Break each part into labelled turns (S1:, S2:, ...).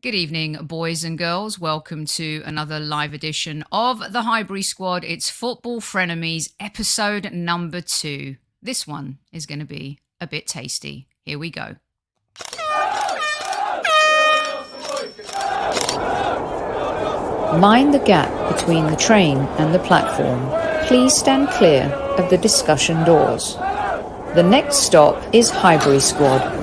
S1: Good evening, boys and girls. Welcome to another live edition of the Highbury Squad. It's Football Frenemies, episode number 2. This one is going to be a bit tasty. Here we go.
S2: Mind the gap between the train and the platform. Please stand clear of the discussion doors. The next stop is Highbury Squad.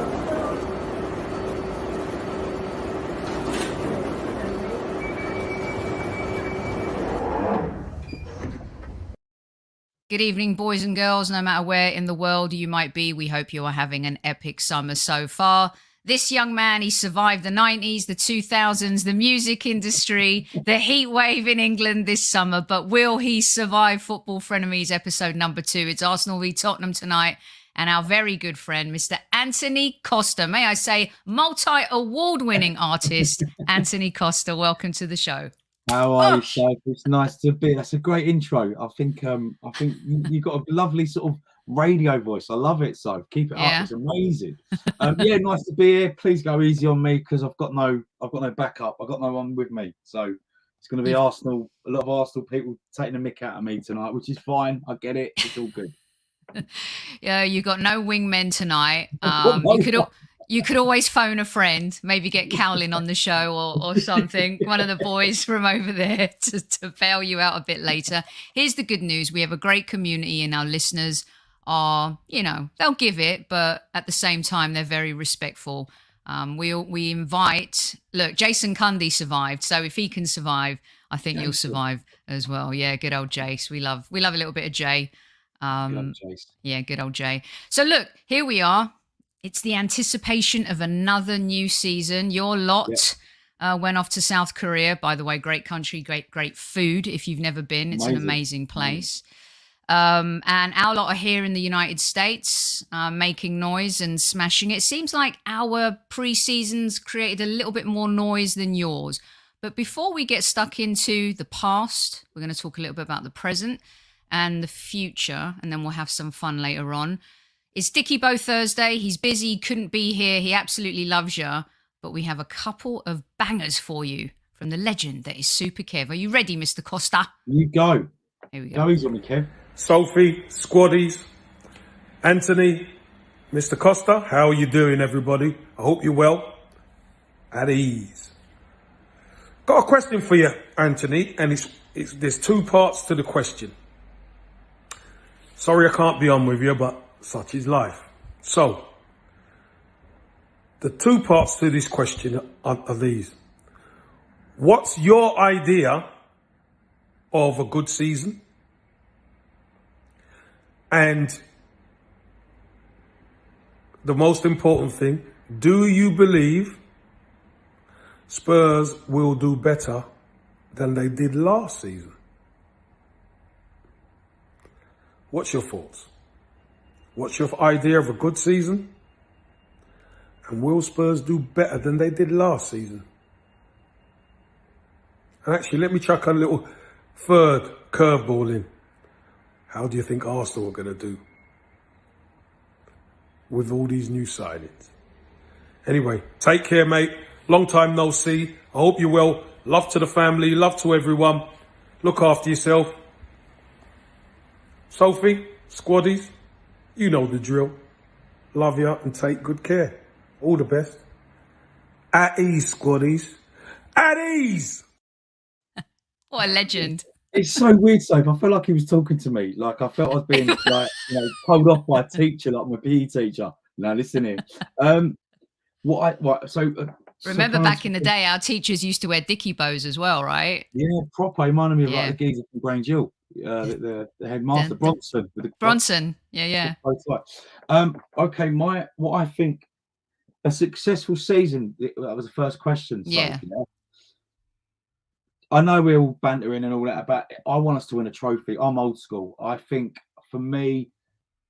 S1: Good evening, boys and girls. No matter where in the world you might be, we hope you are having an epic summer so far. This young man, he survived the 90s, the 2000s, the music industry, the heat wave in England this summer. But will he survive Football Frenemies episode number 2? It's Arsenal v Tottenham tonight. And our very good friend, Mr. Antony Costa, may I say, multi-award-winning artist, Antony Costa. Welcome to the show.
S3: How are you, Sophie? It's nice to be. That's a great intro. I think you got a lovely sort of radio voice. I love it. So keep it up. It's amazing. Nice to be here. Please go easy on me because I've got no backup. I've got no one with me. So it's going to be Arsenal. A lot of Arsenal people taking a mick out of me tonight, which is fine. I get it. It's all good.
S1: Yeah, you got no wingmen tonight. You could always phone a friend, maybe get Cowlin on the show or something, one of the boys from over there to bail you out a bit later. Here's the good news. We have a great community and our listeners are, they'll give it, but at the same time, they're very respectful. We invite, look, Jason Cundy survived. So if he can survive, I think you'll survive as well. Yeah, good old Jace. We love a little bit of Jay. Yeah, good old Jay. So look, here we are. It's the anticipation of another new season. Your lot went off to South Korea. By the way, great country, great food. If you've never been, it's an amazing place. And our lot are here in the United States, making noise and smashing it. It seems like our pre-seasons created a little bit more noise than yours. But before we get stuck into the past, we're going to talk a little bit about the present and the future, and then we'll have some fun later on. It's Dicky Bo Thursday. He's busy, couldn't be here. He absolutely loves you. But we have a couple of bangers for you from the legend that is Super Kev. Are you ready, Mr. Costa?
S3: You go.
S1: Here we go.
S3: Go easy on me, Kev.
S4: Sophie, Squaddies, Antony, Mr. Costa, how are you doing, everybody? I hope you're well. At ease. Got a question for you, Antony, and there's 2 parts to the question. Sorry I can't be on with you, but such is life. So, the 2 parts to this question are these. What's your idea of a good season? And the most important thing, do you believe Spurs will do better than they did last season? What's your thoughts? What's your idea of a good season? And will Spurs do better than they did last season? And actually, let me chuck a little third curveball in. How do you think Arsenal are going to do with all these new signings? Anyway, take care, mate. Long time no see. I hope you're well. Love to the family. Love to everyone. Look after yourself. Sophie, Squaddies, you know the drill. Love you and take good care. All the best. At ease, Squaddies. At ease!
S1: What a legend.
S3: It's so weird, Sophie. I felt like he was talking to me. Like I felt I was being told off by a teacher, like my PE teacher. Now listen here.
S1: Remember back in the day, our teachers used to wear dicky bows as well, right?
S3: Yeah, proper. Reminded me of like the geezer from Grange Hill. The headmaster Bronson.
S1: Bronson, yeah.
S3: Okay, what I think a successful season. That was the first question.
S1: Yeah.
S3: I know we're all bantering and all that, but I want us to win a trophy. I'm old school. I think for me,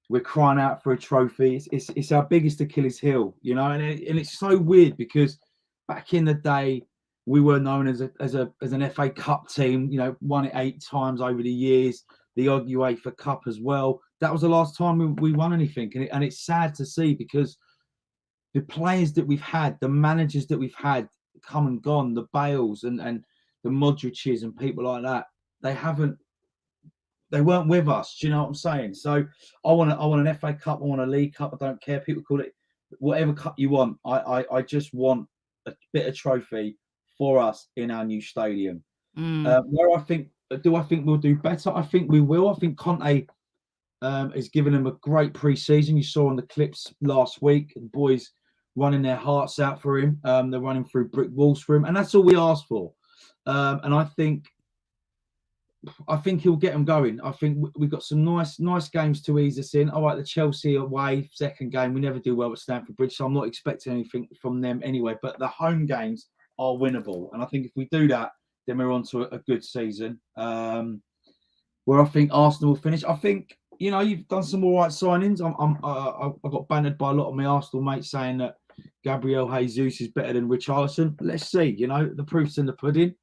S3: we're crying out for a trophy. It's our biggest Achilles heel, and it's so weird because back in the day, we were known as an FA Cup team, won it 8 times over the years, the odd UEFA Cup as well. That was the last time we won anything. And it's sad to see because the players that we've had, the managers that we've had come and gone, the Bales and the Modric's and people like that, they weren't with us. Do you know what I'm saying? So I want an FA Cup, I want a League Cup. I don't care. People call it whatever cup you want. I just want a bit of trophy for us in our new stadium. Where I think we'll do better? I think we will. I think Conte has given them a great pre-season. You saw on the clips last week, the boys running their hearts out for him. They're running through brick walls for him, and that's all we asked for. And I think he'll get them going. I think we've got some nice games to ease us in. All right, the Chelsea away second game, we never do well at Stamford Bridge, so I'm not expecting anything from them anyway. But the home games are winnable, and I think if we do that, then we're on to a good season. Where I think Arsenal will finish. I think, you know, you've done some all right signings. I got bantered by a lot of my Arsenal mates saying that Gabriel Jesus is better than Richarlison. Let's see. You know, the proof's in the pudding.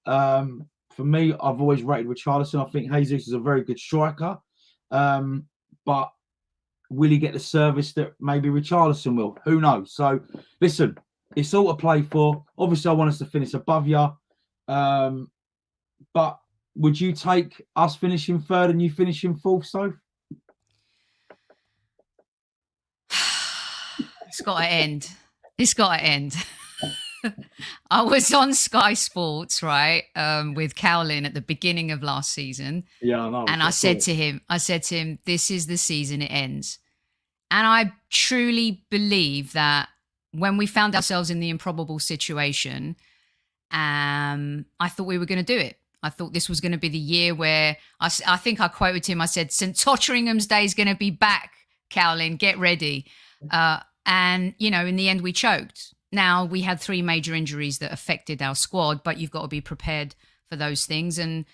S3: For me, I've always rated Richarlison. I think Jesus is a very good striker. But will he get the service that maybe Richarlison will? Who knows? So, listen, it's all to play for. Obviously, I want us to finish above you. But would you take us finishing third and you finishing fourth, Soph?
S1: It's got to end. It's got to end. I was on Sky Sports, right, with Cowlin at the beginning of last season.
S3: Yeah, I know.
S1: And I said to him, this is the season it ends. And I truly believe that when we found ourselves in the improbable situation, I thought we were going to do it. I thought this was going to be the year where I think I quoted him. I said, St. Totteringham's Day is going to be back, Cowlin, get ready. And, you know, in the end, we choked. Now, we had 3 major injuries that affected our squad, but you've got to be prepared for those things. And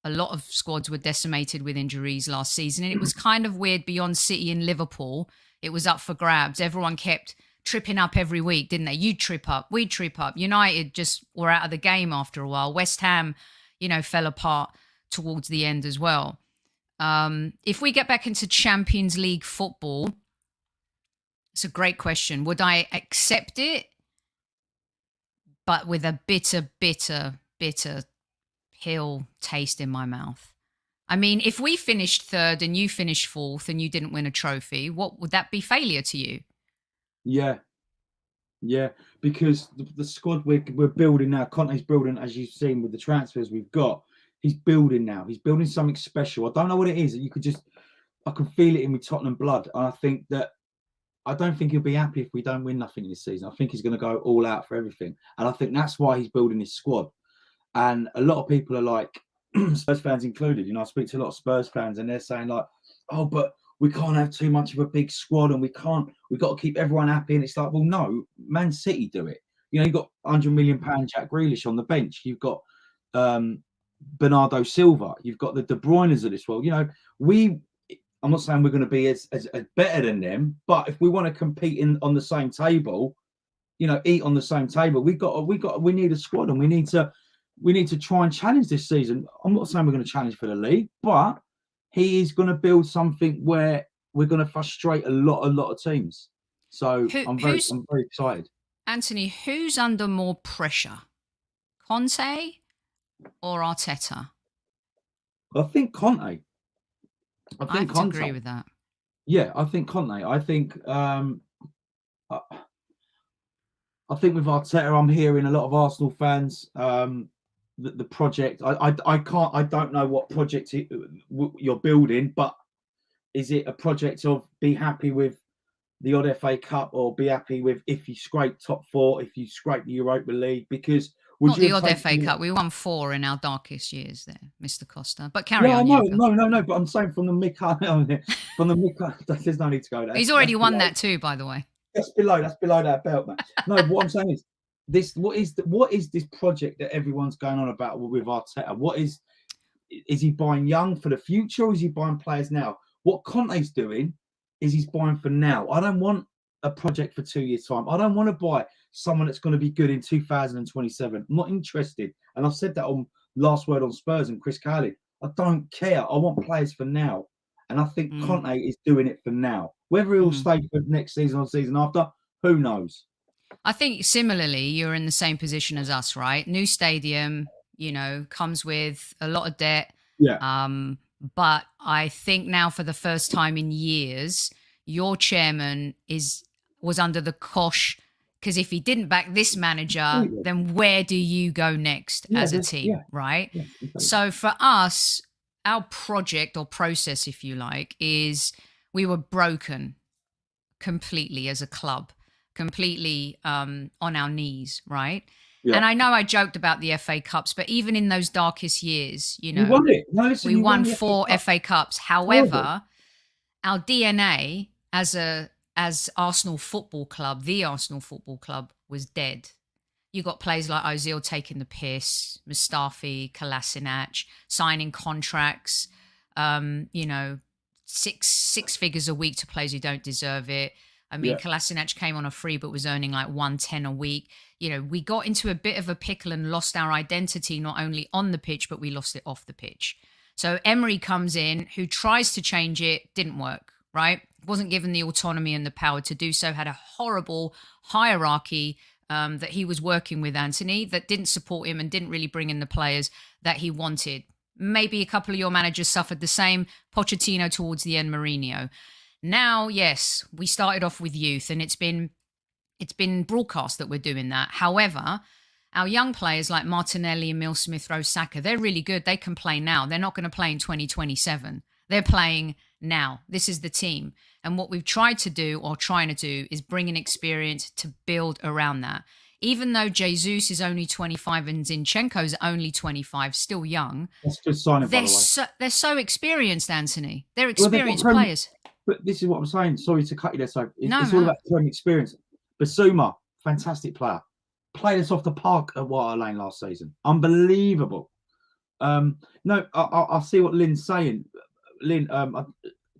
S1: a lot of squads were decimated with injuries last season. And it was kind of weird beyond City and Liverpool. It was up for grabs. Everyone kept tripping up every week, didn't they? You'd trip up, we'd trip up. United just were out of the game after a while. West Ham, you know, fell apart towards the end as well. If we get back into Champions League football, it's a great question. Would I accept it? But with a bitter pill taste in my mouth. I mean, if we finished third and you finished fourth and you didn't win a trophy, what would that be failure to you?
S3: Yeah, because the squad we're building now, Conte's building, as you've seen with the transfers we've got, he's building now. He's building something special. I don't know what it is. I can feel it in my Tottenham blood. And I don't think he'll be happy if we don't win nothing this season. I think he's going to go all out for everything. And I think that's why he's building his squad. And a lot of people are like, Spurs fans included, you know, I speak to a lot of Spurs fans and they're saying like, oh, but we can't have too much of a big squad and we've got to keep everyone happy. And it's like, well, no, Man City do it. You know, you've got £100 million Jack Grealish on the bench. You've got Bernardo Silva. You've got the De Bruynes of this world. You know, I'm not saying we're going to be as better than them, but if we want to compete on the same table, you know, eat on the same table, we need a squad and we need to try and challenge this season. I'm not saying we're going to challenge for the league, but he is going to build something where we're going to frustrate a lot of teams. So I'm very excited.
S1: Antony, who's under more pressure, Conte or Arteta?
S3: I think Conte.
S1: I have to agree with that.
S3: Yeah, I think Conte. I think with Arteta, I'm hearing a lot of Arsenal fans. The project. I don't know what project you're building, but is it a project of be happy with the odd FA Cup or be happy with if you scrape top 4, if you scrape the Europa League? Because
S1: not the odd FA Cup. We won 4 in our darkest years there, Mr. Costa. But carry on.
S3: No. But I'm saying from the Mika, there's no need to go there.
S1: He's already won that too, by the way.
S3: That's below that belt, man. No, what I'm saying is what is this project that everyone's going on about with Arteta? Is he buying young for the future or is he buying players now? What Conte's doing is he's buying for now. I don't want a project for 2 years' time. I don't want to buy someone that's going to be good in 2027. I'm not interested. And I've said that on Last Word on Spurs and Chris Cowley. I don't care. I want players for now. And I think Conte is doing it for now. Whether he'll stay for next season or season after, who knows?
S1: I think similarly, you're in the same position as us, right? New stadium, comes with a lot of debt.
S3: Yeah.
S1: But I think now for the first time in years, your chairman was under the cosh, because if he didn't back this manager,
S3: Completely.
S1: then where do you go next
S3: Yeah,
S1: as a team, right?
S3: yeah, completely.
S1: So for us, our project or process, if you like, is we were broken completely as a club, completely on our knees, right?
S3: Yeah.
S1: And I know I joked about the FA Cups, but even in those darkest years,
S3: You won it. No, listen,
S1: we
S3: you
S1: won
S3: the
S1: 4
S3: Cup.
S1: FA Cups. However, our DNA as Arsenal Football Club, the Arsenal Football Club, was dead. You got players like Ozil taking the piss, Mustafi, Kolasinac, signing contracts, six figures a week to players who don't deserve it. I mean, Kolasinac came on a free but was earning like 110 a week. We got into a bit of a pickle and lost our identity, not only on the pitch, but we lost it off the pitch. So Emery comes in, who tries to change it, didn't work, right? Wasn't given the autonomy and the power to do so, had a horrible hierarchy that he was working with, Antony, that didn't support him and didn't really bring in the players that he wanted. Maybe a couple of your managers suffered the same, Pochettino towards the end, Mourinho. Now, yes, we started off with youth, and it's been broadcast that we're doing that. However, our young players like Martinelli, Emil Smith-Rowe, Saka, they're really good. They can play now. They're not going to play in 2027. They're playing now. This is the team. And what we've tried to do, or trying to do, is bring an experience to build around that. Even though Jesus is only 25 and Zinchenko's only 25, still young,
S3: that's good signing, by the way.
S1: They're so experienced, Antony. They're experienced players.
S3: But this is what I'm saying. Sorry to cut you there. So it's
S1: No.
S3: all about Premier experience. Basuma, fantastic player. Played us off the park at White Hart Lane last season. Unbelievable. No, I'll see what Lynn's saying. Lynn,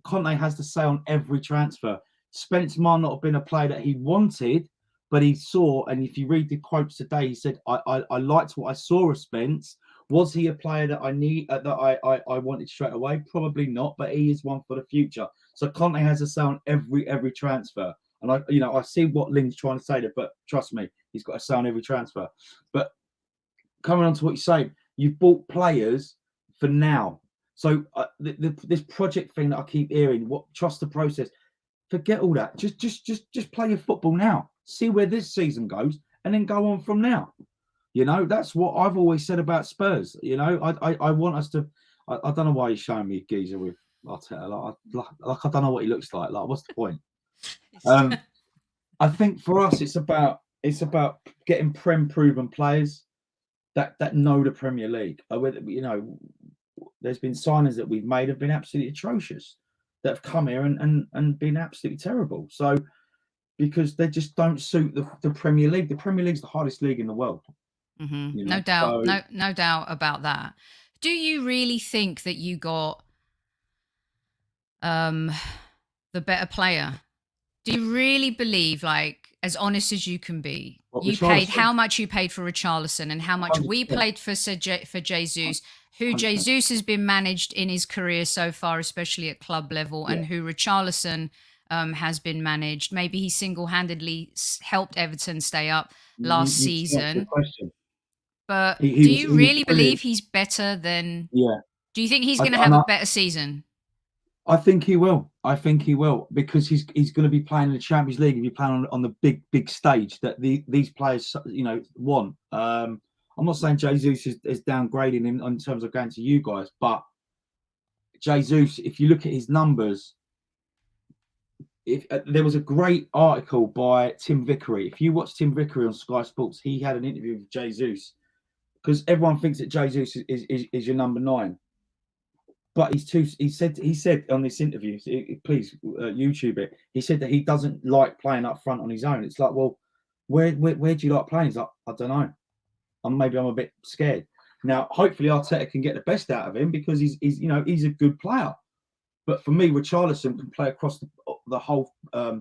S3: Conte has to say on every transfer. Spence might not have been a player that he wanted, but he saw, and if you read the quotes today, he said, I liked what I saw of Spence. Was he a player that I need, that I wanted straight away? Probably not, but he is one for the future. So Conte has a say on every transfer. And I see what Lynn's trying to say there, but trust me, he's got a say on every transfer. But coming on to what you say, you've bought players for now. So this project thing that I keep hearing, trust the process. Forget all that. Just play your football now. See where this season goes, and then go on from now. That's what I've always said about Spurs. I want us to. I don't know why he's showing me a geezer with Arteta. Like I don't know what he looks like. Like, what's the point? I think for us, it's about getting proven players that know the Premier League. There's been signings that we've made have been absolutely atrocious, that have come here and been absolutely terrible. So because they just don't suit the Premier League. The Premier League's the hardest league in the world.
S1: Mm-hmm. No doubt. So, no doubt about that. Do you really think that you got the better player? Do you really believe, like, as honest as you can be, you paid how much you paid for Richarlison and how much 100%. We paid for Jesus, who 100%. Jesus has been managed in his career so far, especially at club level, and who Richarlison has been managed. Maybe he single-handedly helped Everton stay up last season. But do you really believe he's better than...
S3: Yeah.
S1: Do you think he's going to have a better season?
S3: I think he will. Because he's going to be playing in the Champions League. He'll be playing on the big stage that these players, want. I'm not saying Jesus is downgrading him in terms of going to you guys, but Jesus, if you look at his numbers, there was a great article by Tim Vickery. If you watch Tim Vickery on Sky Sports, he had an interview with Jesus, because everyone thinks that Jesus is your number 9. But he said on this interview, please YouTube it. He said that he doesn't like playing up front on his own. It's like, well, where do you like playing? He's like, I don't know. Maybe I'm a bit scared. Now, hopefully Arteta can get the best out of him, because he's a good player. But for me, Richarlison can play across the whole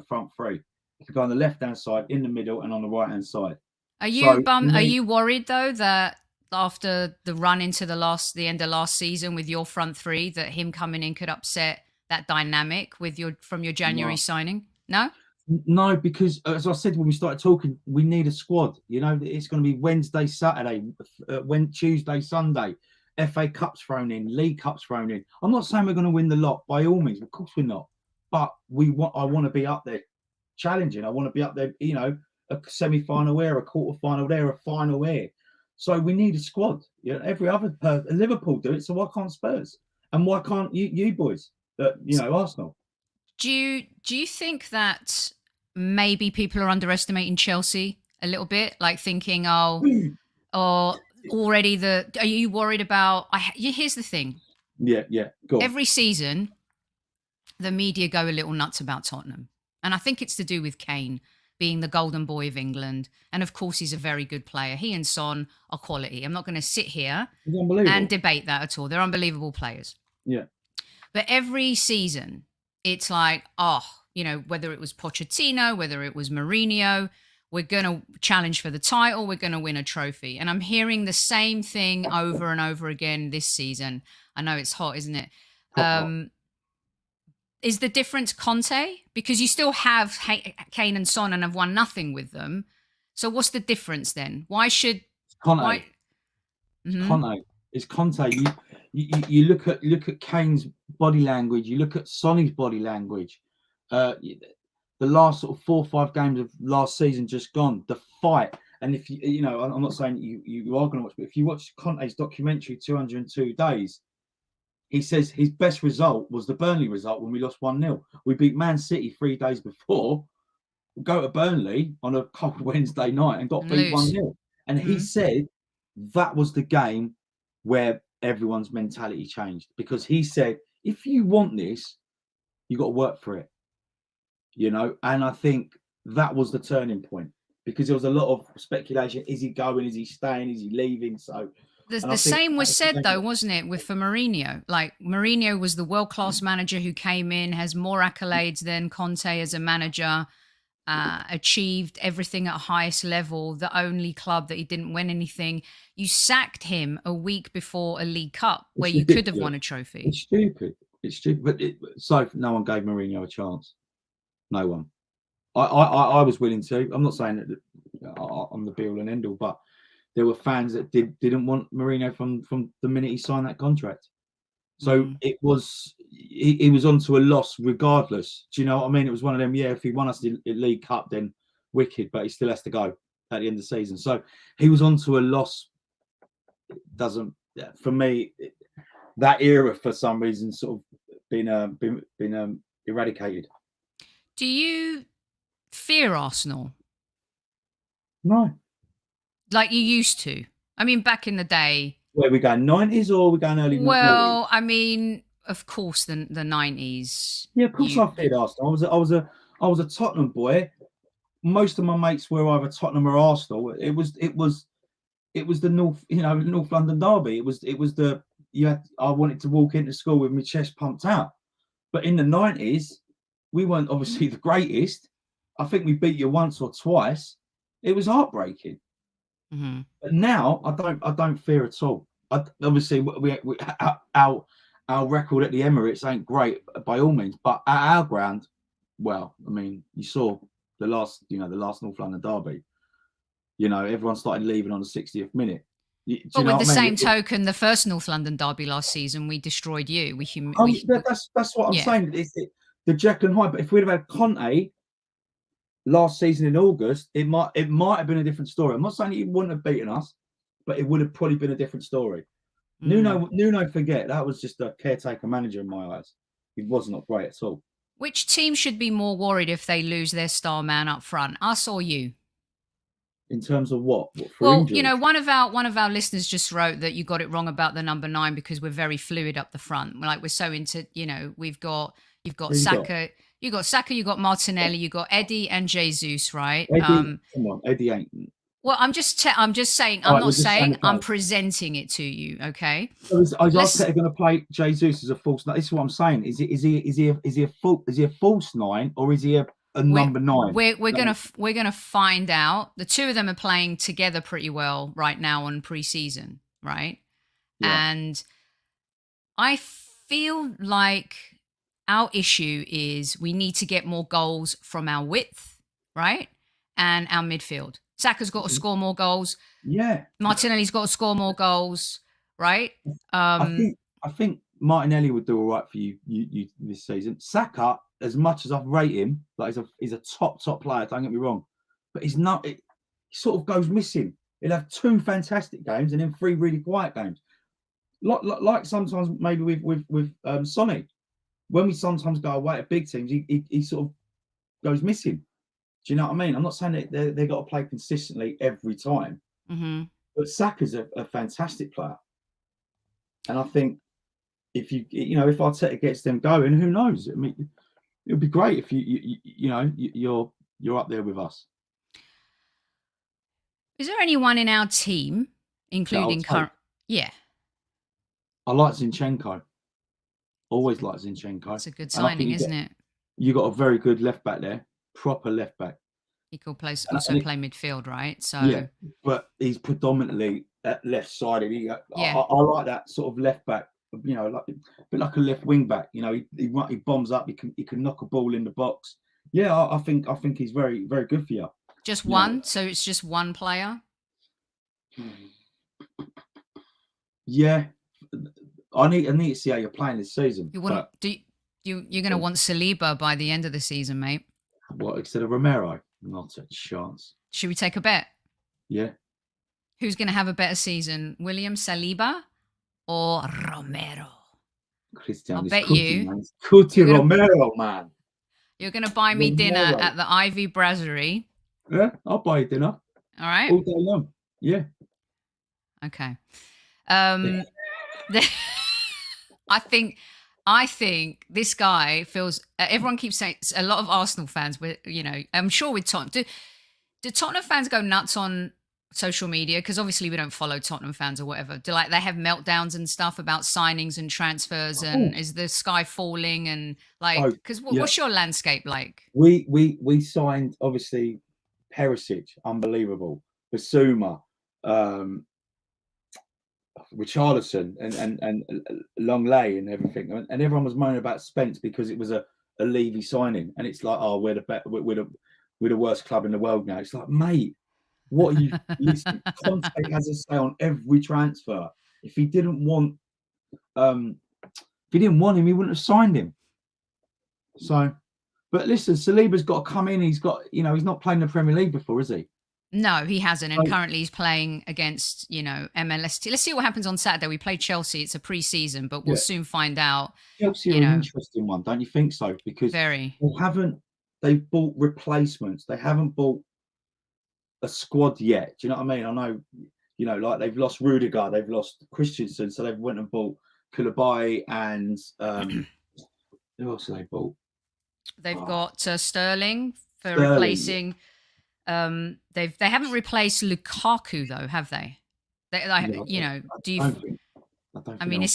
S3: front three. He can go on the left-hand side, in the middle, and on the right-hand side.
S1: Are you worried though that after the run into the end of last season with your front three, that him coming in could upset that dynamic from your January signing? No?
S3: No, because as I said when we started talking, we need a squad. You know, it's going to be Wednesday, Saturday, when Tuesday, Sunday, FA Cups thrown in, League Cups thrown in. I'm not saying we're going to win the lot by all means. Of course we're not. But I want to be up there challenging. I want to be up there, you know, a semi-final there, a quarter-final there, a final there. So we need a squad. You know, every other person, Liverpool do it, so why can't Spurs? And why can't you boys, you know, Arsenal?
S1: Do you think that maybe people are underestimating Chelsea a little bit, like thinking, oh, or already are you worried about? Here's the thing.
S3: Yeah. Go on.
S1: Every season, the media go a little nuts about Tottenham, and I think it's to do with Kane being the golden boy of England, and of course he's a very good player. He and Son are quality. I'm not going to sit here and debate that at all. They're unbelievable players.
S3: Yeah.
S1: But every season, it's like, oh, you know, whether it was Pochettino, whether it was Mourinho, we're going to challenge for the title, we're going to win a trophy. And I'm hearing the same thing over and over again this season. I know it's hot, isn't it? Is the difference Conte? Because you still have Kane and Son and have won nothing with them. So what's the difference then? Why should
S3: Conte? Conte. It's Conte. You look at Kane's body language. You look at Sonny's body language. The last sort of 4 or 5 games of last season just gone. The fight, and if you know, I'm not saying you are going to watch, but if you watch Conte's documentary 202 Days, he says his best result was the Burnley result when we lost 1-0. We beat Man City 3 days before. We go to Burnley on a cold Wednesday night and got beat 1-0. And he said that was the game where everyone's mentality changed, because he said, if you want this, you got to work for it, you know. And I think that was the turning point, because there was a lot of speculation: is he going, is he staying, is he leaving? So
S1: the same was said though, wasn't it, for Mourinho? Like, Mourinho was the world-class manager who came in, has more accolades than Conte as a manager, achieved everything at highest level, the only club that he didn't win anything. You sacked him a week before a League Cup where you could have won a trophy.
S3: It's stupid. But so no one gave Mourinho a chance. No one. I was willing to. I'm not saying that I'm the be-all and end-all, but there were fans that didn't want Mourinho from the minute he signed that contract. So it was he was onto a loss regardless. Do you know what I mean? It was one of them. Yeah, if he won us the League Cup, then wicked, but he still has to go at the end of the season. So he was onto a loss. Doesn't, for me, that era for some reason sort of been eradicated.
S1: Do you fear Arsenal?
S3: No,
S1: like you used to. I mean, back in the day.
S3: Where we going, 90s or we going early?
S1: Well, 90s? I mean, of course, the 90s.
S3: Yeah, of course I feared Arsenal. I was a Tottenham boy. Most of my mates were either Tottenham or Arsenal. It was the North London derby. It was the I wanted to walk into school with my chest pumped out. But in the 90s, we weren't obviously the greatest. I think we beat you once or twice. It was heartbreaking.
S1: Mm-hmm.
S3: But now I don't fear at all. Obviously, our record at the Emirates ain't great by all means, but at our ground, well, I mean, you saw the last North London derby. You know, everyone started leaving on the 60th minute.
S1: But with the same token, the first North London derby last season, we destroyed you.
S3: That's what I'm saying. The Jekyll and Hyde. But if we'd have had Conte last season in August, it might have been a different story. I'm not saying he wouldn't have beaten us, but it would have probably been a different story. Nuno, forget that was just a caretaker manager in my eyes. He was not great at all.
S1: Which team should be more worried if they lose their star man up front, us or you?
S3: In terms of what?
S1: Well,
S3: injuries?
S1: You know, one of our listeners just wrote that you got it wrong about the number 9 because we're very fluid up the front. Like, we're so into, you know, you've got Saka. You got Saka, you got Martinelli, you got Eddie and Jesus, right?
S3: Eddie, come on, Eddie ain't.
S1: Well, I'm just saying. I'm not saying. I'm presenting it to you. Okay.
S3: So is Arteta going to play Jesus as a false 9? This is what I'm saying. Is he a false 9 or is he a number 9?
S1: We're gonna find out. The two of them are playing together pretty well right now on pre-season, right? Yeah. And I feel like our issue is we need to get more goals from our width, right? And our midfield. Saka's got to score more goals.
S3: Yeah.
S1: Martinelli's got to score more goals, right?
S3: I think Martinelli would do all right for you this season. Saka, as much as I've rated him, like he's a top player, don't get me wrong, but he's not. He sort of goes missing. He'll have 2 fantastic games and then 3 really quiet games. Like sometimes maybe with Sonny, when we sometimes go away at big teams, he sort of goes missing. Do you know what I mean? I'm not saying that they've got to play consistently every time, but Saka's a fantastic player, and I think if Arteta gets them going, who knows? I mean, it would be great if you're up there with us.
S1: Is there anyone in our team, including current? Yeah,
S3: I like Zinchenko. Always like Zinchenko.
S1: It's a good signing, isn't it?
S3: You got a very good left back there, proper left back.
S1: He could also play midfield, right? So
S3: yeah, but he's predominantly at left sided. I like that sort of left back. Like a left wing back. He bombs up. He can knock a ball in the box. Yeah, I think he's very, very good for you.
S1: Just one, so it's just one player.
S3: Yeah, I need to see how you're playing this season.
S1: You're going to want Saliba by the end of the season, mate.
S3: What, instead of Romero? Not a chance.
S1: Should we take a bet?
S3: Yeah.
S1: Who's going to have a better season, William Saliba or Romero?
S3: Christian,
S1: I'll bet you.
S3: Romero, man.
S1: You're going to buy me dinner at the Ivy Brasserie.
S3: Yeah, I'll buy you dinner.
S1: All right.
S3: All day long. Yeah.
S1: Okay. I think this guy feels. Everyone keeps saying, a lot of Arsenal fans. I'm sure with Tottenham. Do Tottenham fans go nuts on social media? Because obviously we don't follow Tottenham fans or whatever. Do they have meltdowns and stuff about signings and transfers? And is the sky falling? And because what's your landscape like?
S3: We signed obviously Perisic, unbelievable. Basuma, Richarlison, and Longley and everything, and everyone was moaning about Spence because it was a Levy signing, and it's like, oh, we're the worst club in the world now. It's like, mate, what are you listening? Conte has a say on every transfer. If he didn't want him, he wouldn't have signed him. So, but listen, Saliba's got to come in. He's not playing the Premier League before, is he?
S1: No, he hasn't. And currently he's playing against, MLS. Let's see what happens on Saturday. We play Chelsea. It's a pre-season, but we'll soon find out.
S3: Chelsea are an interesting one, don't you think so? Because they've bought replacements. They haven't bought a squad yet. Do you know what I mean? I know, like they've lost Rudiger, they've lost Christensen, so they've went and bought Koulibaly and who else have they bought?
S1: They've got Sterling for replacing. They haven't replaced Lukaku though, have they? It's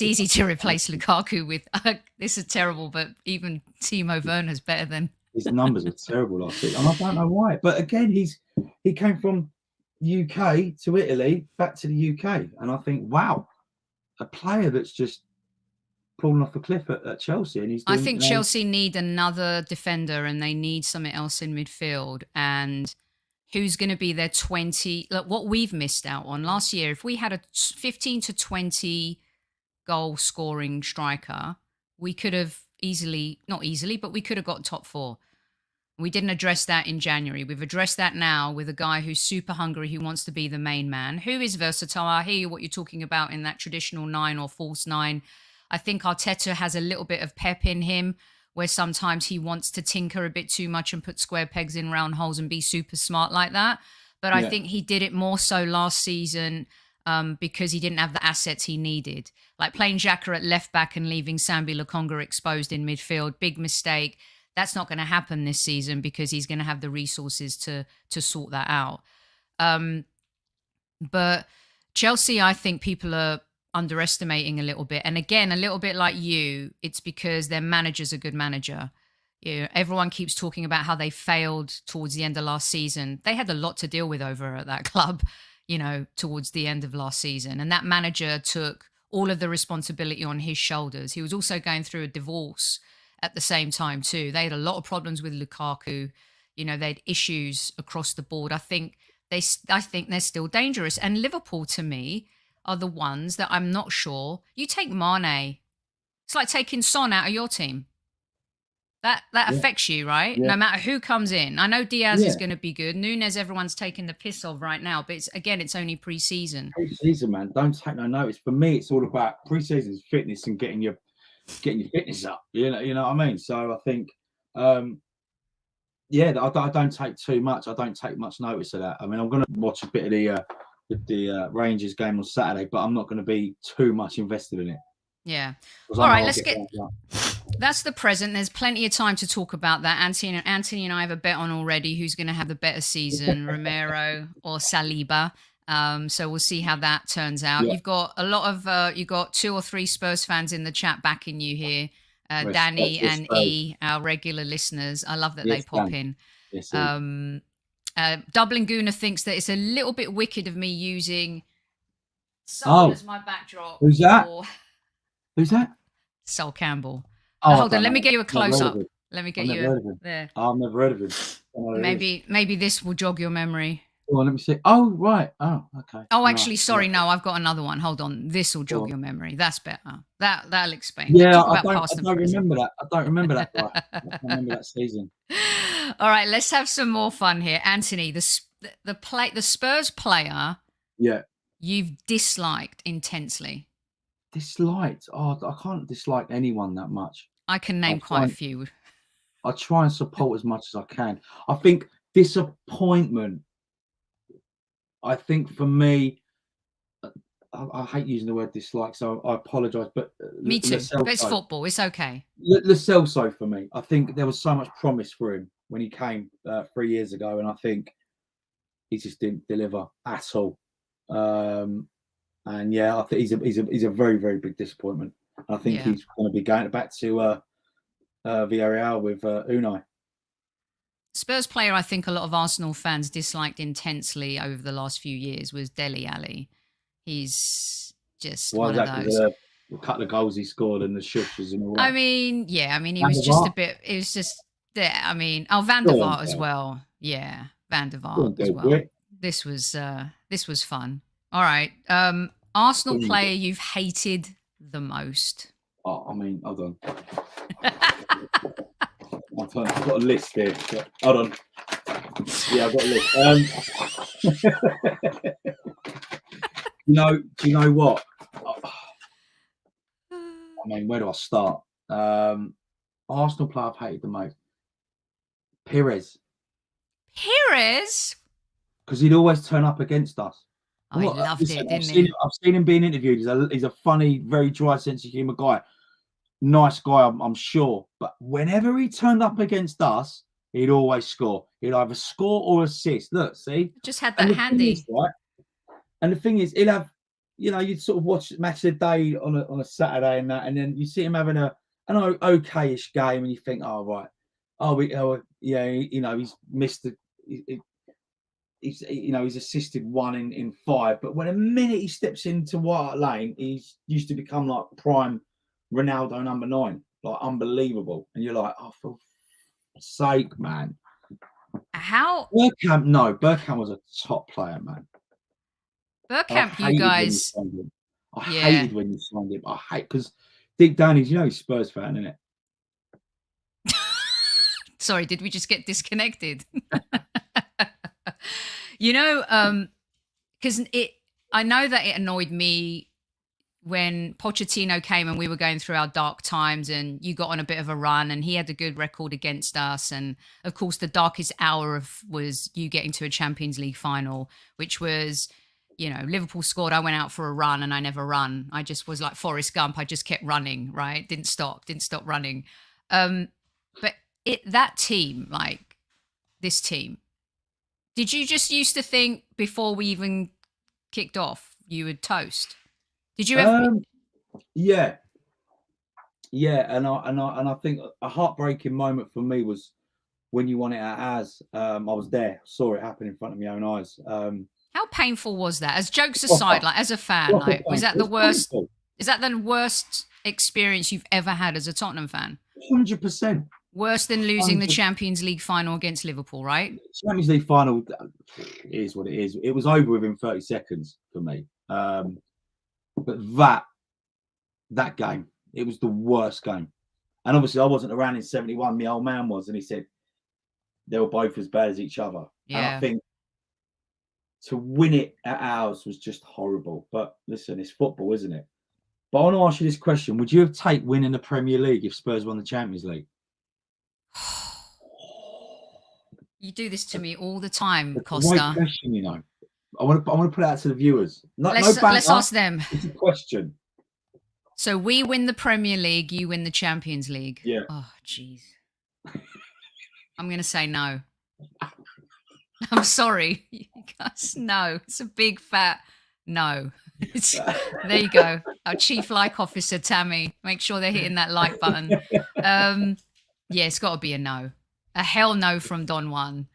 S1: easy to replace Lukaku with. This is terrible, but even Timo Werner's better than.
S3: His numbers are terrible last week, and I don't know why. But again, he came from UK to Italy, back to the UK, and I think, wow, a player that's just fallen off a cliff at Chelsea. And
S1: I think Chelsea need another defender, and they need something else in midfield. And who's going to be their 20? Look, what we've missed out on last year. If we had a 15 to 20 goal scoring striker, we could have not easily, but we could have got top 4. We didn't address that in January. We've addressed that now with a guy who's super hungry, who wants to be the main man, who is versatile. I hear what you're talking about in that traditional 9 or false 9. I think Arteta has a little bit of pep in him, where sometimes he wants to tinker a bit too much and put square pegs in round holes and be super smart like that. But I think he did it more so last season because he didn't have the assets he needed. Like playing Xhaka at left back and leaving Sambi Lokonga exposed in midfield, big mistake. That's not going to happen this season because he's going to have the resources to sort that out. But Chelsea, I think people are underestimating a little bit. And again, a little bit like you, it's because their manager's a good manager. Everyone keeps talking about how they failed towards the end of last season. They had a lot to deal with over at that club, towards the end of last season. And that manager took all of the responsibility on his shoulders. He was also going through a divorce at the same time too. They had a lot of problems with Lukaku. You know, they had issues across the board. I think they're still dangerous. And Liverpool, to me, are the ones that I'm not sure. You take Mane, it's like taking Son out of your team. That affects you, right?
S3: Yeah.
S1: No matter who comes in. I know Diaz is
S3: Yeah.
S1: going to be good. Nunes, everyone's taking the piss of right now, but it's only pre-season.
S3: Pre-season, man, don't take no notice. For me, it's all about pre-season is fitness and getting your fitness up. You know what I mean. So I think, yeah, I don't take too much. I don't take much notice of that. I mean, I'm going to watch a bit of the Rangers game on Saturday, but I'm not going to be too much invested in it.
S1: Yeah.
S3: 'Cause
S1: All
S3: I know
S1: right,
S3: I'll
S1: let's
S3: get
S1: get.
S3: wound up.
S1: That's the present. There's plenty of time to talk about that. Antony and I have a bet on already who's going to have the better season, Romero or Saliba. So we'll see how that turns out.
S3: Yeah.
S1: You've got a lot of you've got 2 or 3 Spurs fans in the chat backing you here.
S3: Respect
S1: Danny
S3: to
S1: and
S3: Spurs.
S1: E, our regular listeners. I love that they
S3: Yes,
S1: pop
S3: Dan.
S1: in.
S3: Yes,
S1: Dublin Gooner thinks that it's a little bit wicked of me using someone as my backdrop.
S3: Who's that?
S1: for
S3: Who's that?
S1: Sol Campbell.
S3: Oh,
S1: Hold
S3: I
S1: on,
S3: don't
S1: let me
S3: know.
S1: get you a
S3: I've never
S1: close
S3: heard
S1: up.
S3: of him.
S1: Let me
S3: I've
S1: get
S3: never
S1: you
S3: heard of him.
S1: there.
S3: I've never heard of him. I don't know who it is.
S1: Maybe this will jog your memory.
S3: Oh, let me see. Oh, right. Oh, okay.
S1: Oh,
S3: No,
S1: actually, sorry,
S3: no.
S1: no, I've got another one. Hold on, this will
S3: Go
S1: jog
S3: on.
S1: your memory. That's better. That'll explain.
S3: Yeah,
S1: Talk
S3: I
S1: about
S3: don't
S1: past and present.
S3: remember that. I don't remember that guy. I don't remember that season.
S1: All right, let's have some more fun here, Antony. The Spurs player
S3: Yeah.
S1: you've disliked intensely.
S3: Disliked. Oh, I can't dislike anyone that much.
S1: I can name quite a few.
S3: I try and support as much as I can. I think disappointment. I think for me, I hate using the word dislike, so I apologise. But
S1: Me too. But it's football. It's okay.
S3: Lo Celso for me. I think there was so much promise for him when he came 3 years ago, and I think he just didn't deliver at all. And yeah, I think he's a very, very big disappointment. I think he's going to be going back to Villarreal with Unai.
S1: Spurs player I think a lot of Arsenal fans disliked intensely over the last few years was Dele Alli. He's just one of those.
S3: A couple of goals he scored and the shushes and all that.
S1: I mean, he was just a bit. It was just there. I mean, Van der Vaart as well. Yeah, Van der Vaart as well. This was fun. All right, Arsenal player you've hated the most.
S3: Oh, I mean, hold on. I've got a list here. Hold on. Yeah, I've got a list. Do you know what? I mean, where do I start? Arsenal player I've hated the most. Perez.
S1: Perez?
S3: Because he'd always turn up against us.
S1: Oh, he loved it, didn't he?
S3: I've seen him being interviewed. He's a funny, very dry sense of humour guy. Nice guy, I'm sure. But whenever he turned up against us, he'd always score. He'd either score or assist. Look, see?
S1: Just had that handy.
S3: And the thing is, he'll have, you'd sort of watch Match of the Day on a Saturday and that, and then you see him having an okay-ish game, and you think, oh, right. He's missed he's assisted 1 in 5. But when a minute he steps into White Hart Lane, he's used to become like prime Ronaldo number 9, like unbelievable. And you're like, oh, for sake, man.
S1: How?
S3: Bergkamp was a top player, man.
S1: Bergkamp, you guys.
S3: I hated when you signed him. I hate because Dick Danny's, he's a Spurs fan, isn't it?
S1: Sorry, did we just get disconnected? Because I know that it annoyed me when Pochettino came and we were going through our dark times and you got on a bit of a run and he had a good record against us. And of course, the darkest hour was you getting to a Champions League final, which was, Liverpool scored. I went out for a run and I never run. I just was like Forrest Gump. I just kept running, right? Didn't stop running. But that team, like this team, did you just used to think before we even kicked off, you would toast? Did you ever?
S3: Yeah. And I think a heartbreaking moment for me was when you won it at AS. I was there, saw it happen in front of my own eyes.
S1: How painful was that? As jokes aside, like as a fan, like was that the worst? Is that the worst experience you've ever had as a Tottenham fan?
S3: 100%.
S1: Worse than losing the Champions League final against Liverpool, right?
S3: Champions League final is what it is. It was over within 30 seconds for me. But that game, it was the worst game. And obviously I wasn't around in 71, my old man was, and he said they were both as bad as each other.
S1: Yeah.
S3: And I think to win it at ours was just horrible. But listen, it's football, isn't it? But I want to ask you this question. Would you have taken winning the Premier League if Spurs won the Champions League?
S1: You do this to me all the time,
S3: It's
S1: Costa.
S3: a great question, you know. I want to put it out to the viewers.
S1: Let's ask them.
S3: It's a question.
S1: So we win the Premier League, you win the Champions League.
S3: Yeah.
S1: Oh, jeez. I'm going to say no. I'm sorry. Guys, no. It's a big fat no. There you go. Our chief like officer, Tammy. Make sure they're hitting that like button. Yeah, it's got to be a no. A hell no from Don Juan.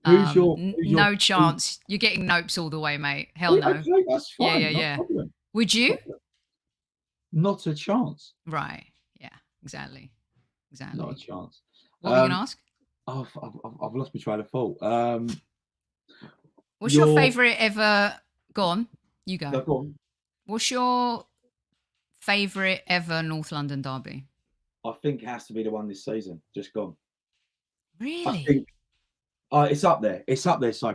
S1: No chance. You're getting nopes all the way, mate. Hell no.
S3: Okay, that's fine.
S1: Yeah. Would you?
S3: Not a chance.
S1: Right. Yeah, exactly.
S3: Not a chance.
S1: What were you going to ask?
S3: I've lost my train of thought.
S1: What's your favourite ever... Go on. You go.
S3: No, go on.
S1: What's your favourite ever North London derby?
S3: I think it has to be the one this season. Just gone.
S1: Really?
S3: I think it's up there. It's up there. So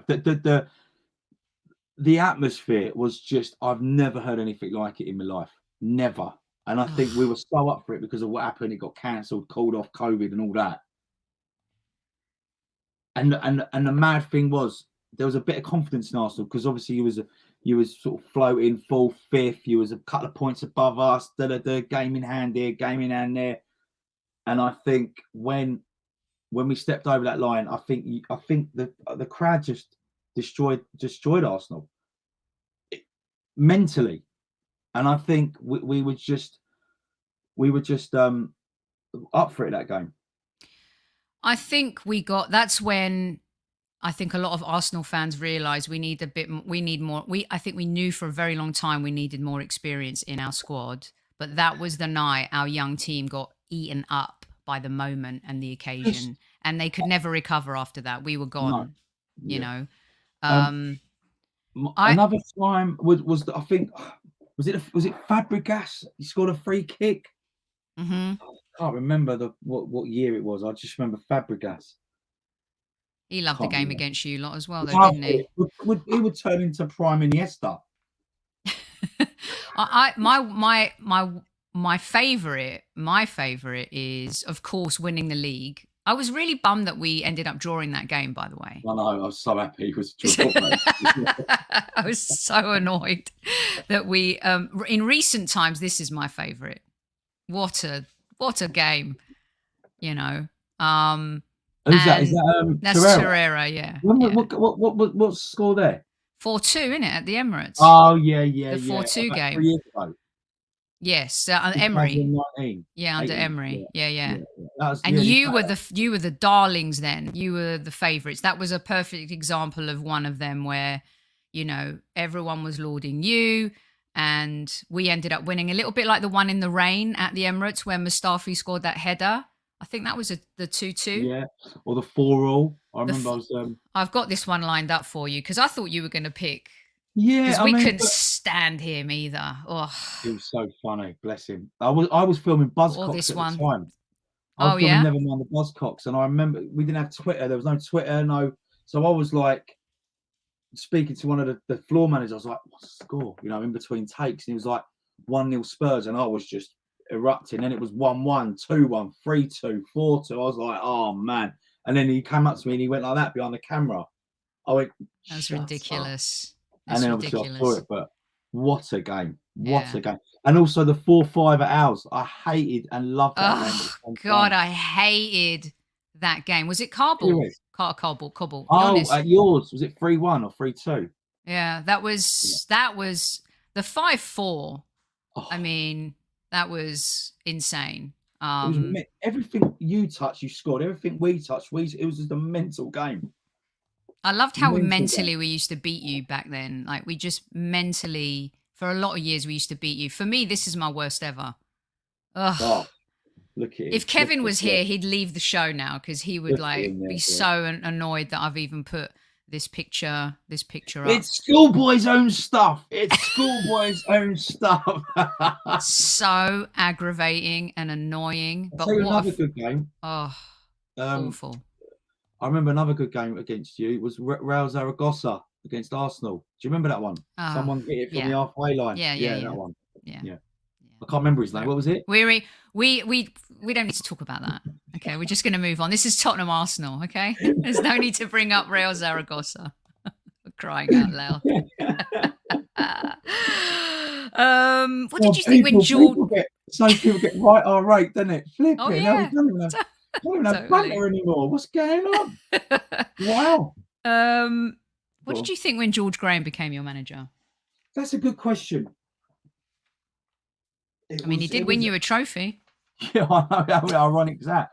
S3: the atmosphere was just, I've never heard anything like it in my life. Never. And I think we were so up for it because of what happened. It got cancelled, called off, COVID and all that. And the mad thing was there was a bit of confidence in Arsenal because obviously you was sort of floating 4th, 5th. You was a couple of points above us. Game in hand here, game in hand there. And I think when we stepped over that line, I think the crowd just destroyed Arsenal mentally, and I think we were just up for it that game.
S1: I think that's when I think a lot of Arsenal fans realised we need more. I think we knew for a very long time we needed more experience in our squad, but that was the night our young team got eaten up by the moment and the occasion, and they could never recover after that. We were gone, you know.
S3: Another time was I think was it Fabregas? He scored a free kick.
S1: Mm-hmm.
S3: I can't remember what year it was. I just remember Fabregas.
S1: He loved the game against you lot as well, though, didn't he?
S3: He would turn into prime Iniesta.
S1: My favourite is, of course, winning the league. I was really bummed that we ended up drawing that game, by the way.
S3: I know, I was so happy it was
S1: I was so annoyed that we, in recent times, this is my favourite. What a game, you know.
S3: Who's that? Is that
S1: that's Torreira, yeah.
S3: What's the score there?
S1: 4-2, isn't it, at the Emirates?
S3: Oh, yeah.
S1: The 4-2 game.
S3: 3 years ago.
S1: Yes, under Emery. Yeah, under
S3: 18,
S1: Emery. Yeah.
S3: And
S1: you were the darlings then. You were the favourites. That was a perfect example of one of them where, you know, everyone was lauding you, and we ended up winning a little bit like the one in the rain at the Emirates where Mustafi scored that header. I think that was the 2-2.
S3: Yeah, or the 4-4. I remember
S1: I've got this one lined up for you because I thought you were going to pick.
S3: Yeah,
S1: because we couldn't stand him either. Oh,
S3: it was so funny. Bless him. I was filming Buzzcocks at the time. I was filming Never Mind the Buzzcocks, and I remember we didn't have Twitter. There was no Twitter, no. So I was like speaking to one of the floor managers. I was like, "What's the score?" You know, in between takes, and he was like 1-0 Spurs, and I was just erupting. And it was 1-1, 2-1, 3-2, 4-2. I was like, "Oh man!" And then he came up to me and he went like that behind the camera. I went,
S1: "That's ridiculous."
S3: And then obviously I saw it, but what a game. What a game. And also the 4-5 at ours. I hated and loved that game.
S1: God, I hated that game. Was it Kabul? Kabul.
S3: Oh, at yours. Was it 3-1 or 3-2?
S1: Yeah, that was the 5-4. Oh. I mean, that was insane.
S3: Everything you touched, you scored. Everything we touched, it was just a mental game.
S1: I loved how we used to beat you back then. Like we just mentally, for a lot of years, we used to beat you. For me, this is my worst ever. Ugh.
S3: Look at him.
S1: If Kevin was here, he'd leave the show now because he would be so annoyed that I've even put this picture up.
S3: It's schoolboy's own stuff. It's schoolboy's own stuff.
S1: So aggravating and annoying. But
S3: what another good game?
S1: Oh, awful.
S3: I remember another good game against you. It was Real Zaragoza against Arsenal. Do you remember that one? Someone hit it from the halfway line. Yeah, that one. Yeah. I can't remember his name. What was it?
S1: We don't need to talk about that. Okay, we're just going to move on. This is Tottenham Arsenal. Okay, there's no need to bring up Real Zaragoza. We're crying out loud. What did you think when George?
S3: Some people get right irate, doesn't it? Flipping.
S1: Oh yeah.
S3: Don't even have banter anymore. What's going on? Wow.
S1: What did you think when George Graham became your manager?
S3: That's a good question.
S1: He did win you a trophy.
S3: Yeah, I know. How ironic is that?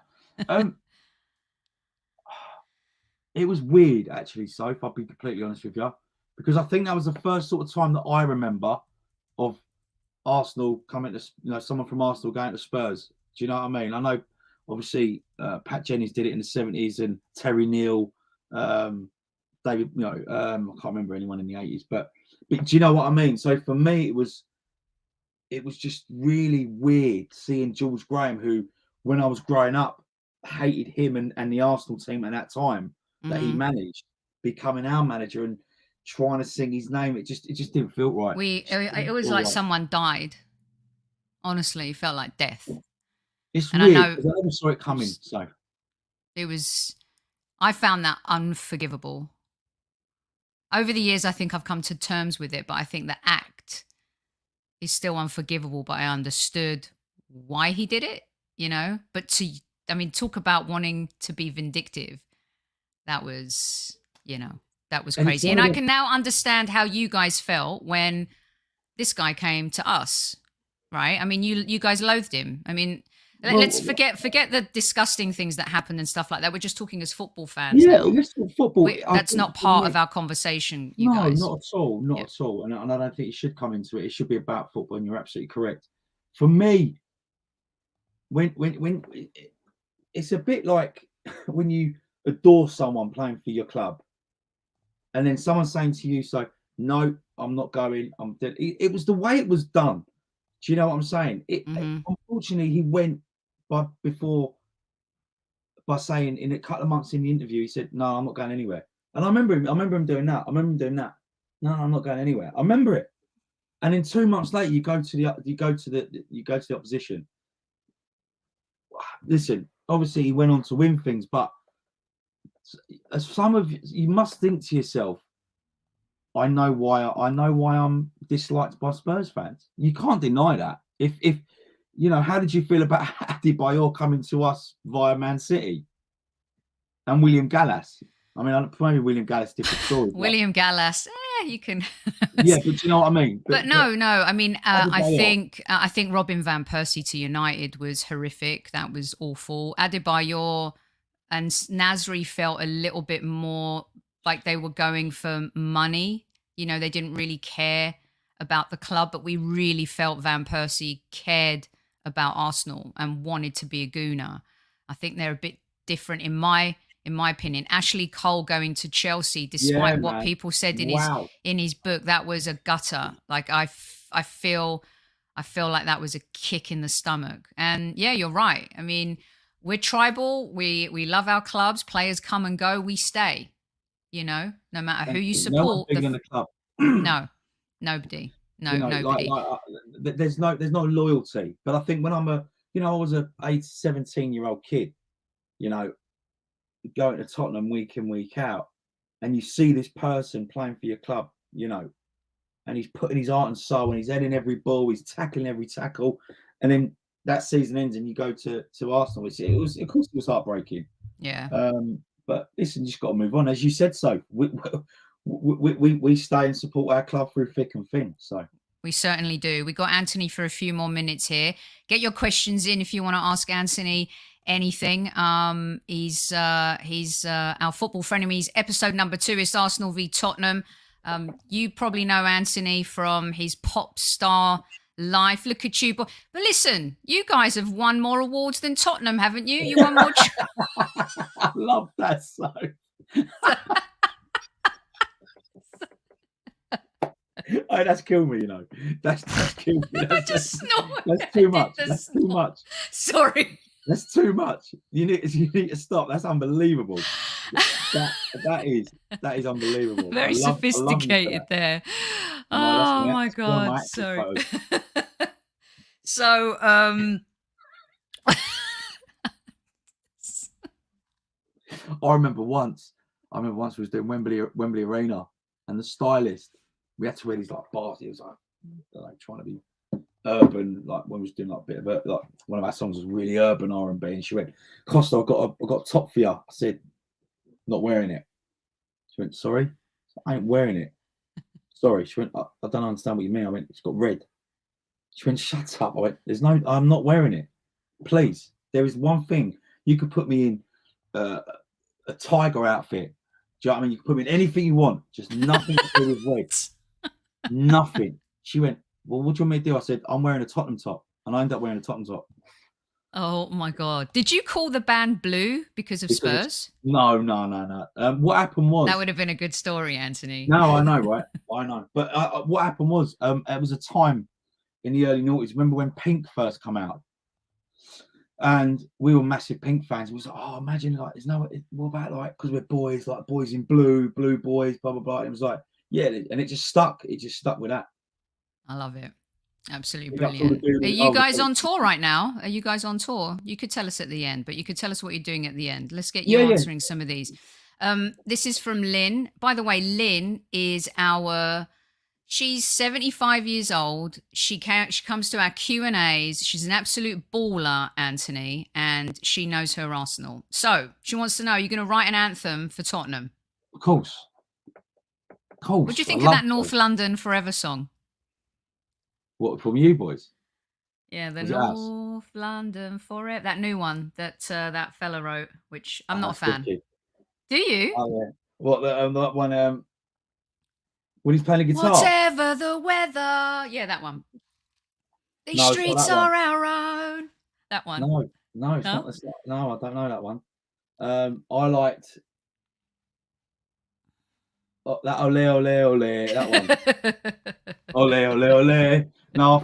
S3: It was weird, actually, Soph, I'll be completely honest with you, because I think that was the first sort of time that I remember of Arsenal coming to, someone from Arsenal going to Spurs. Do you know what I mean? I know, obviously, Pat Jennings did it in the 70s and Terry Neal, David, I can't remember anyone in the 80s, but do you know what I mean? So for me, it was just really weird seeing George Graham, who, when I was growing up, hated him and the Arsenal team at that time that he managed, becoming our manager and trying to sing his name. It just didn't feel right.
S1: It was like someone died. Honestly, it felt like death.
S3: It's weird. I never saw it coming. So
S1: I found that unforgivable. Over the years, I think I've come to terms with it, but I think the act is still unforgivable. But I understood why he did it, But talk about wanting to be vindictive. That was, that was crazy. And I can now understand how you guys felt when this guy came to us, right? You guys loathed him. Let's forget the disgusting things that happened and stuff like that. We're just talking as football fans now.
S3: Let's talk football.
S1: That's not part of our conversation, you guys.
S3: No, not at all. Not at all. And I don't think it should come into it. It should be about football, and you're absolutely correct. For me, when it's a bit like when you adore someone playing for your club, and then someone saying to you, "So no, I'm not going. I'm dead." It was the way it was done. Do you know what I'm saying? Unfortunately, he went by saying in a couple of months in the interview, he said, "No, I'm not going anywhere." And I remember him doing that. No, I'm not going anywhere. I remember it. And then 2 months later, you go to the opposition. Listen, obviously he went on to win things, but as some of you must think to yourself, I know why I'm disliked by Spurs fans. You can't deny that. If how did you feel about Adebayor coming to us via Man City and William Gallas? Maybe William Gallas different story.
S1: William Gallas, you can.
S3: Yeah, but you know what I mean.
S1: But no. I think Robin van Persie to United was horrific. That was awful. Adebayor and Nasri felt a little bit more like they were going for money. They didn't really care about the club, but we really felt Van Persie cared about Arsenal and wanted to be a Gooner. I think they're a bit different in my opinion. Ashley Cole going to Chelsea, despite what people said in his book, that was a gutter. Like I feel like that was a kick in the stomach. And yeah, you're right. We're tribal. We love our clubs. Players come and go. We stay. No matter who you support.
S3: The club.
S1: No, nobody. No, nobody.
S3: There's no loyalty. But I think when I was a 17-year-old kid, going to Tottenham week in, week out, and you see this person playing for your club, and he's putting his heart and soul, and he's heading every ball, he's tackling every tackle, and then that season ends and you go to Arsenal. Of course it was heartbreaking.
S1: Yeah.
S3: But listen, you just got to move on. As you said, so we stay and support our club through thick and thin. So
S1: we certainly do. We got Antony for a few more minutes here. Get your questions in if you want to ask Antony anything. He's our Football Frenemies episode number 2 is Arsenal v Tottenham. You probably know Antony from his pop star life. Look at you. But listen, you guys have won more awards than Tottenham, haven't you? You won more.
S3: I love that so. Oh, that's killed me, you know. That's killed me.
S1: I just snored.
S3: That's too much. That's too much.
S1: Sorry.
S3: That's too much. You need to stop. That's unbelievable. that is unbelievable.
S1: Very sophisticated there. Oh my God. Sorry. So
S3: I remember once we was doing Wembley Arena, and the stylist, we had to wear these like bars. It was like trying to be urban, like when we was doing like a bit of like one of our songs was really urban R&B, and she went, Costa, I've got a top for you. I said, not wearing it. She went, sorry? I ain't wearing it. Sorry. She went, I don't understand what you mean. I went, it's got red. She went, shut up. I went, I'm not wearing it. Please. There is one thing. You could put me in a tiger outfit. Do you know what I mean? You can put me in anything you want. Just nothing to do with red. Nothing. She went, well, what do you want me to do? I said, I'm wearing a Tottenham top. And I ended up wearing a Tottenham top.
S1: Oh my God. Did you call the band Blue because of Spurs?
S3: No. What happened was...
S1: That would have been a good story, Anthony.
S3: No, I know, right? I know. But what happened was, it was a time in the early noughties. Remember when Pink first come out? And we were massive Pink fans. We was like, oh, imagine, like, what about, like, because we're boys, like, boys in blue boys, blah, blah, blah. It was like, yeah, and it just stuck. It just stuck with that.
S1: I love it. Absolutely brilliant. Are you guys on tour right now? Are you guys on tour? You could tell us at the end, but you could tell us what you're doing at the end. Let's get you answering some of these. This is from Lynn. By the way, Lynn is she's 75 years old. She comes to our Q&As. She's an absolute baller, Anthony, and she knows her Arsenal. So she wants to know, are you going to write an anthem for Tottenham?
S3: Of course.
S1: What do you think of that North London Forever song?
S3: What, from you boys?
S1: Yeah, the North London Forever. That new one that that fella wrote, which I'm not a fan.
S3: Wicked.
S1: Do you?
S3: Oh, yeah. What, that one, when he's playing the guitar?
S1: Whatever the weather. Yeah, that one. These streets are our own. That one.
S3: No, it's not. No, I don't know that one. I liked... Oh, that ole ole ole, that one. Ole ole ole. No,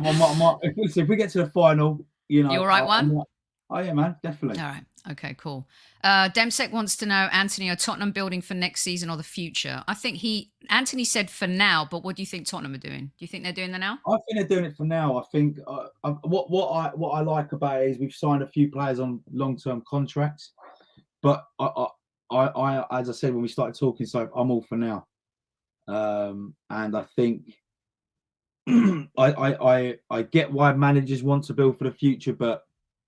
S3: so if we get to the final, you know.
S1: You all right, one?
S3: Oh yeah, man, definitely.
S1: All right. Okay, cool. Demsek wants to know, Anthony, are Tottenham building for next season or the future? I think Anthony said for now, but what do you think Tottenham are doing? Do you think they're doing that now?
S3: I think they're doing it for now. I think what I like about it is we've signed a few players on long-term contracts, but I as I said when we started talking, so I'm all for now. And I think I get why managers want to build for the future, but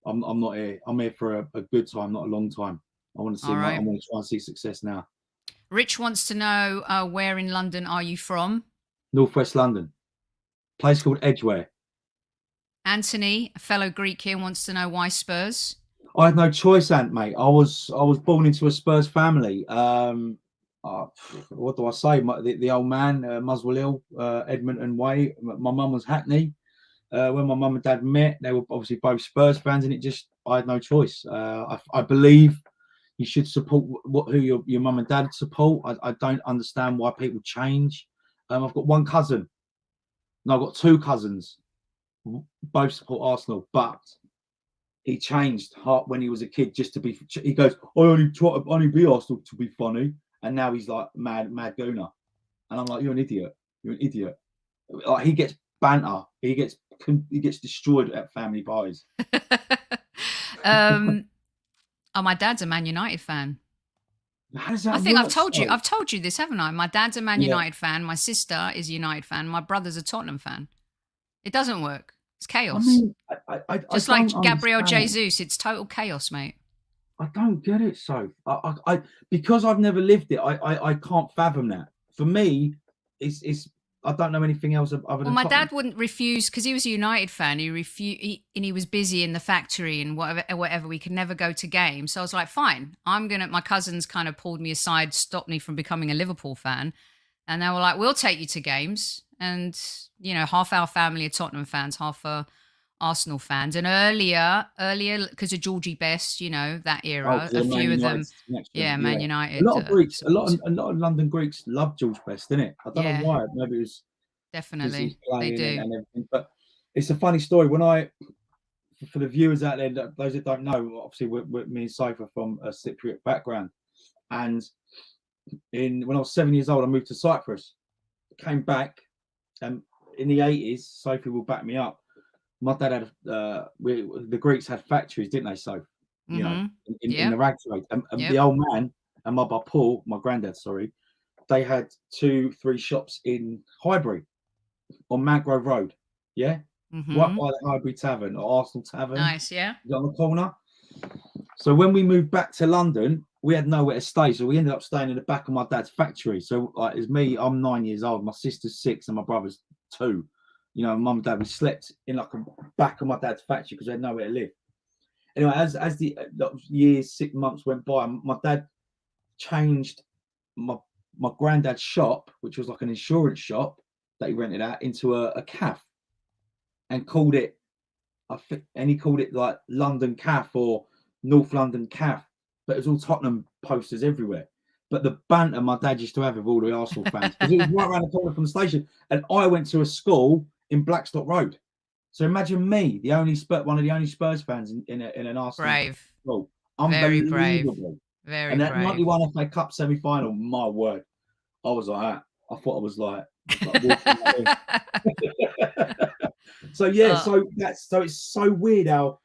S3: I'm not here. I'm here for a good time, not a long time. I want to see. I want to try and see success now.
S1: Rich wants to know, where in London are you from?
S3: Northwest London, place called Edgware.
S1: Anthony, a fellow Greek here, wants to know why Spurs.
S3: I had no choice, Ant, mate. I was born into a Spurs family. What do I say? The old man, Muswell Hill, Edmonton Way. My mum was Hackney. When my mum and dad met, they were obviously both Spurs fans, and I had no choice. I believe you should support who your mum and dad support. I don't understand why people change. I've got one cousin. No, I've got two cousins. Both support Arsenal, but he changed heart when he was a kid just to be. He goes, I only be Arsenal to be funny. And now he's like mad gooner, and I'm like, you're an idiot. You're an idiot. Like he gets banter. He gets destroyed at family pies.
S1: My dad's a Man United fan.
S3: How does that
S1: I think
S3: work,
S1: I've told you this, haven't I? My dad's a Man United fan. My sister is a United fan. My brother's a Tottenham fan. It doesn't work. It's chaos.
S3: I mean,
S1: just like Gabriel Jesus, it's total chaos, mate.
S3: I don't get it, so I because I've never lived it. I can't fathom that. For me, it's I don't know anything else other than.
S1: Well, my dad wouldn't refuse because he was a United fan. He refused, and he was busy in the factory and whatever. We could never go to games, so I was like, fine, I'm gonna. My cousins kind of pulled me aside, stopped me from becoming a Liverpool fan, And they were like, we'll take you to games. And, you know, half our family are Tottenham fans, half are Arsenal fans. And earlier, because of Georgie Best, you know, that era, a few of them. Yeah, Man United.
S3: A lot of Greeks, a lot
S1: supporters.
S3: of London Greeks love George Best, didn't it? I don't know why. Maybe it was
S1: definitely they do.
S3: And everything. But it's a funny story. When for the viewers out there, those that don't know, obviously me and Sophie are from a Cypriot background, and when I was 7 years old, I moved to Cyprus. Came back, and in the 80s, Sophie will back me up. My dad had the Greeks had factories, didn't they? So you know, in the rag trade, and the old man and my Paul, my granddad, sorry, they had 2-3 shops in Highbury on Mangrove Road. Yeah. Right by the Highbury Tavern or Arsenal Tavern.
S1: Nice, yeah.
S3: On the corner. So when we moved back to London, we had nowhere to stay. So we ended up staying in the back of my dad's factory. So like, it's me, I'm 9 years old, my sister's 6, and my brother's 2. You know, mum and dad, we slept in like the back of my dad's factory because we had nowhere to live. Anyway, as the years, 6 months went by, my dad changed my granddad's shop, which was like an insurance shop that he rented out, into a cafe. And called it, he called it like London Calf or North London Calf, but it was all Tottenham posters everywhere. But the banter my dad used to have with all the Arsenal fans, because it was right around the corner from the station, and I went to a school in Blackstock Road. So imagine me, one of the only Spurs fans in an Arsenal school.
S1: Very brave.
S3: Very and that
S1: brave.
S3: 91 FA Cup semi-final, my word, I was like that. I thought I was like walking So yeah, so it's so weird how,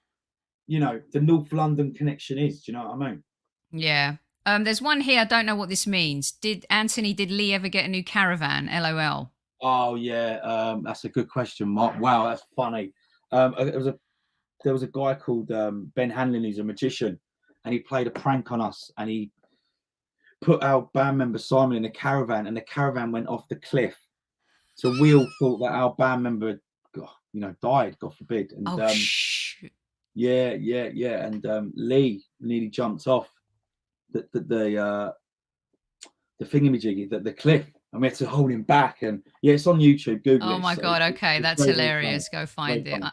S3: you know, the North London connection is. Do you know what I mean?
S1: Yeah. There's one here. I don't know what this means. Did Lee ever get a new caravan? LOL.
S3: Oh yeah, that's a good question, Mark. Wow, that's funny. There was a guy called Ben Hanlon, who's a magician, and he played a prank on us, and he put our band member Simon in a caravan, and the caravan went off the cliff. So we all thought that our band member, died, God forbid. And yeah. And Lee nearly jumped off the thingamajiggy, the cliff, and we had to hold him back. And yeah, it's on YouTube. Google it.
S1: Oh my God. Okay, that's hilarious. Go find it.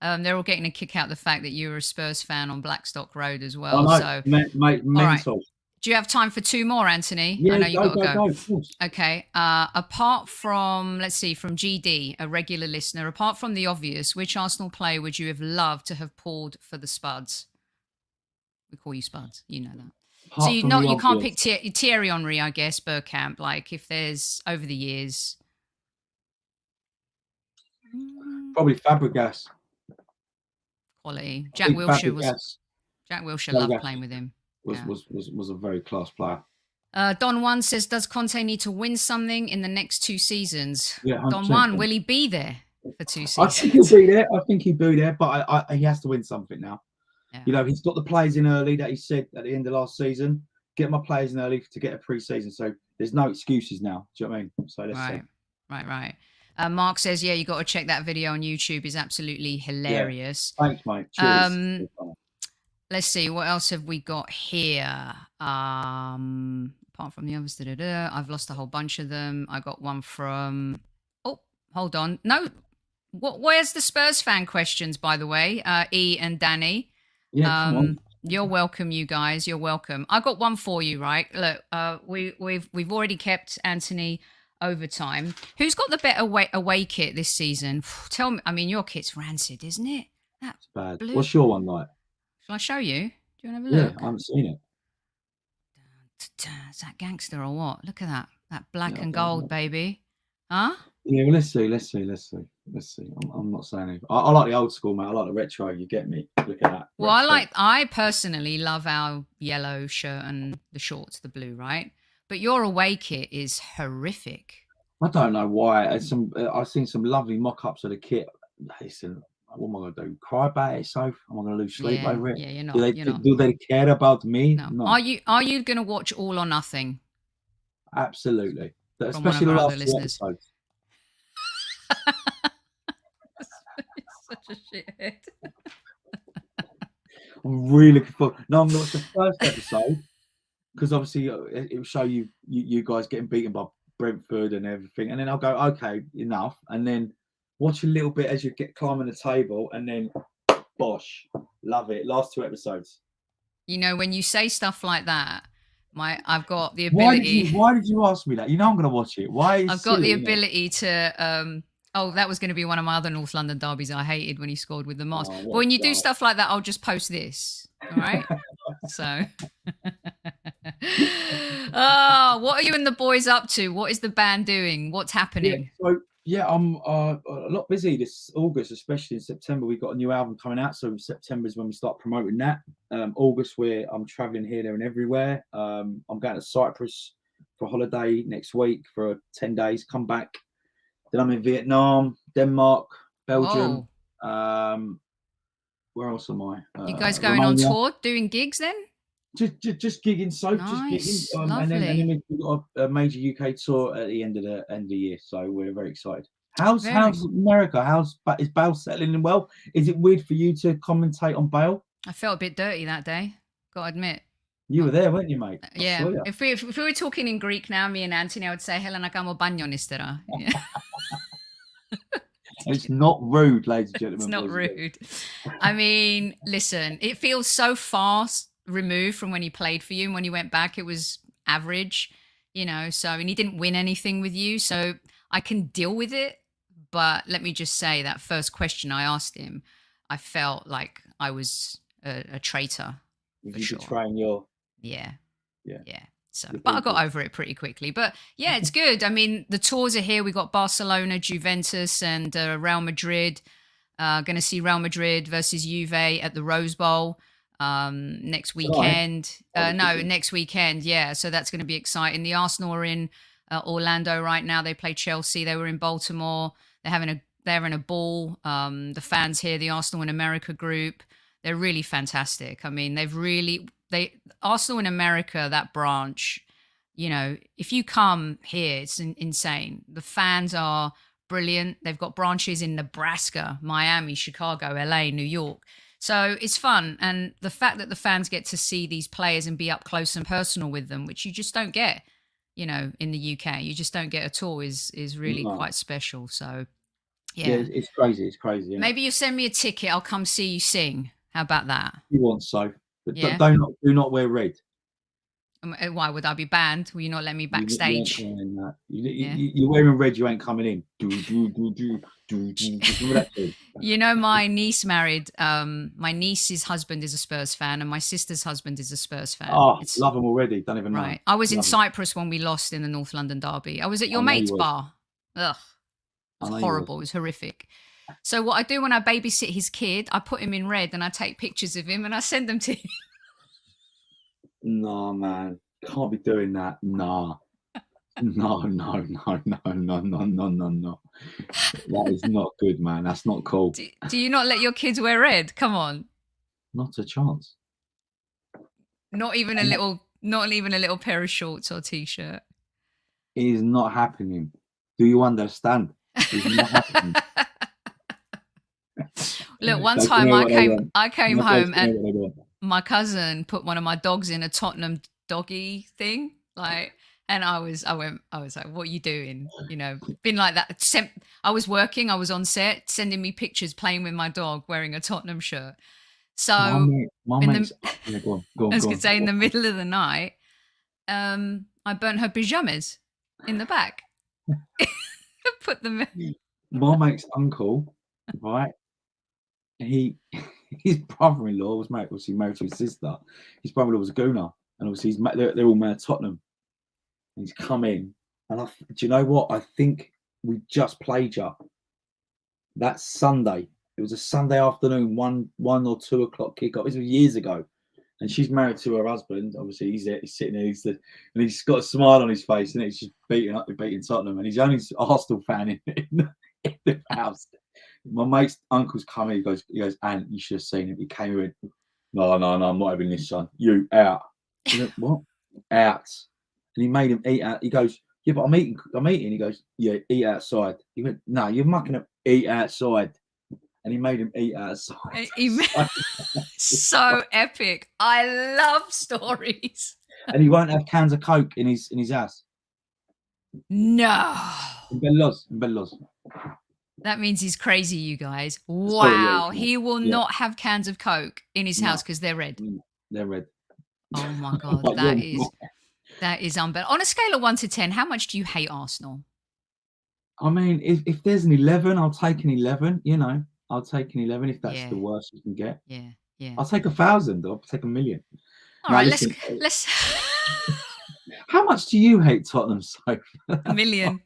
S1: They're all getting a kick out the fact that you were a Spurs fan on Blackstock Road as well. So
S3: mental.
S1: Do you have time for 2 more, Anthony?
S3: Yeah,
S1: I know you've got to go.
S3: Of course.
S1: Okay. Apart from, let's see, from GD, a regular listener, apart from the obvious, which Arsenal player would you have loved to have pulled for the Spuds? We call you Spuds. You know that. So you can't pick Thierry Henry, I guess, Bergkamp. Like if there's over the years.
S3: Probably Fabregas.
S1: Quality. Jack Wilshere loved playing with him.
S3: Was a very class player.
S1: Don Juan says, does Conte need to win something in the next 2 seasons?
S3: Yeah,
S1: Don Juan, will he be there for 2 seasons?
S3: I think he'll be there. But he has to win something now. Yeah. You know, he's got the players in early that he said at the end of last season. Get my players in early to get a pre-season. So there's no excuses now. Do you know what I mean? So let's see.
S1: Right. Mark says, yeah, you got to check that video on YouTube. It's absolutely hilarious.
S3: Yeah. Thanks, mate. Cheers.
S1: Let's see, what else have we got here? Apart from the others, I've lost a whole bunch of them. I got one from, hold on. No, where's the Spurs fan questions, by the way? E and Danny.
S3: Yeah, come on.
S1: You're welcome, you guys. You're welcome. I got one for you, right? Look, we've already kept Antony overtime. Who's got the better away kit this season? Tell me. I mean, your kit's rancid, isn't it?
S3: That's bad. Blue. What's your one like?
S1: Shall I show you? Do you want to have a look?
S3: Yeah, I haven't seen it.
S1: Is that gangster or what? Look at that. That black and gold, baby. Huh?
S3: Yeah, well, let's see. I'm not saying anything. I like the old school, mate. I like the retro. You get me? Look at that.
S1: Well, I personally love our yellow shirt and the shorts, the blue, right? But your away kit is horrific.
S3: I don't know why. I've seen some lovely mock-ups of the kit. Listen, what am I going to do? Cry about it, Soph? Am I going to lose sleep over it?
S1: Yeah, you're not.
S3: Do they care about me?
S1: No. Are you going to watch All or Nothing?
S3: Absolutely.
S1: From
S3: especially
S1: one of
S3: the
S1: our
S3: last
S1: other listeners.
S3: episodes.
S1: Such a shithead.
S3: I'm really looking forward. No, I'm not. It's the first episode because obviously it will show you guys getting beaten by Brentford and everything, and then I'll go, okay, enough, and then watch a little bit as you get climbing the table, and then bosh, love it. Last 2 episodes.
S1: You know, when you say stuff like that, I've got the ability.
S3: Why did you ask me that? You know I'm going to watch it. Why?
S1: I've got the ability to. Oh, that was going to be one of my other North London derbies I hated when he scored with the Mars. But when you do stuff like that, I'll just post this. All right. So. Oh, what are you and the boys up to? What is the band doing? What's happening?
S3: Yeah, so yeah, I'm a lot busy this August, especially in September. We've got a new album coming out, so September is when we start promoting that. August, where I'm traveling here, there, and everywhere. I'm going to Cyprus for holiday next week for 10 days. Come back. Then I'm in Vietnam, Denmark, Belgium.
S1: Oh.
S3: Where else am I?
S1: You guys going Romania. On tour, doing gigs then?
S3: Just gigging, so
S1: nice.
S3: Just gigging. And then we've got a major UK tour at the end of the year, so we're very excited. How's America? Is Bale settling in well? Is it weird for you to commentate on Bale?
S1: I felt a bit dirty that day, gotta admit.
S3: You were there, weren't you, mate?
S1: Yeah. If we were talking in Greek now, me and Antony, I would say Helena kamo banyo nistera.
S3: It's not rude, ladies and gentlemen.
S1: It's not rude. I mean, listen, it feels so fast removed from when he played for you, and when he went back it was average, so, and he didn't win anything with you, so I can deal with it. But let me just say, that first question I asked him, I felt like I was a traitor.
S3: You betraying your
S1: yeah. So, but I got over it pretty quickly. But yeah, it's good. I mean, the tours are here. We got Barcelona, Juventus, and Real Madrid. Going to see Real Madrid versus Juve at the Rose Bowl next weekend. Next weekend. Yeah, so that's going to be exciting. The Arsenal are in Orlando right now. They play Chelsea. They were in Baltimore. They're having a ball. The fans here, the Arsenal in America group, they're really fantastic. I mean, Arsenal in America, that branch, if you come here, it's insane. The fans are brilliant. They've got branches in Nebraska, Miami, Chicago, LA, New York. So it's fun. And the fact that the fans get to see these players and be up close and personal with them, which you just don't get, in the UK, you just don't get at all, is really quite special. So yeah,
S3: it's crazy. It's crazy. Yeah.
S1: Maybe you send me a ticket. I'll come see you sing. How about that?
S3: You want so. But do not wear red.
S1: Why would I be banned? Will you not let me backstage?
S3: You're wearing red, you ain't coming in.
S1: My niece married. My niece's husband is a Spurs fan, and my sister's husband is a Spurs fan.
S3: Oh, love them already. Don't even know.
S1: Right. I was in Cyprus when we lost in the North London derby. I was at your mate's bar. Ugh. It was horrible. It was horrific. So what I do when I babysit his kid, I put him in red and I take pictures of him and I send them to him.
S3: No, man. Can't be doing that. Nah. No. That is not good, man. That's not cool.
S1: Do you not let your kids wear red? Come on.
S3: Not a chance.
S1: Not even a little pair of shorts or t-shirt.
S3: It is not happening. Do you understand? It's not happening.
S1: Look, one time I came home and my cousin put one of my dogs in a Tottenham doggy thing, and I was like, what are you doing? Been like that. I was working, I was on set, sending me pictures playing with my dog wearing a Tottenham shirt. So I was going to say, in the middle of the night, I burnt her pajamas in the back. Put them in.
S3: My mate's uncle, right? His brother-in-law was married to his sister. His brother-in-law was a gooner, and obviously they're all made of Tottenham. And he's come in, and do you know what? I think we just played you that Sunday. It was a Sunday afternoon, 1 or 2 o'clock kickoff. This was years ago, and she's married to her husband. Obviously, he's sitting there, and he's got a smile on his face, and he's just beating Tottenham, and he's only an Arsenal fan in the house. My mate's uncle's coming. He goes, Ant, you should have seen him. He came in. No, I'm not having this, son. You out. He went, what? Out. And he made him eat out. He goes, yeah, but I'm eating. He goes, yeah, eat outside. He went, no, you're mucking up. Eat outside. And he made him eat outside.
S1: So epic. I love stories.
S3: And he won't have cans of Coke in his house.
S1: No.
S3: In Bellows.
S1: That means he's crazy, you guys.
S3: Sorry,
S1: Wow.
S3: yeah.
S1: He will
S3: Yeah.
S1: not have cans of Coke in his
S3: No.
S1: house because they're red.
S3: They're red.
S1: Oh my God.
S3: Like
S1: that is unbelievable. On a scale of 1 to 10, how much do you hate Arsenal?
S3: I mean, if there's an 11, I'll take an 11, you know. I'll take an 11 if that's
S1: Yeah.
S3: the worst you can get.
S1: Yeah. Yeah.
S3: I'll take 1,000. I'll take 1,000,000.
S1: All
S3: Now,
S1: right,
S3: listen,
S1: let's
S3: how much do you hate Tottenham, Sophie?
S1: 1,000,000.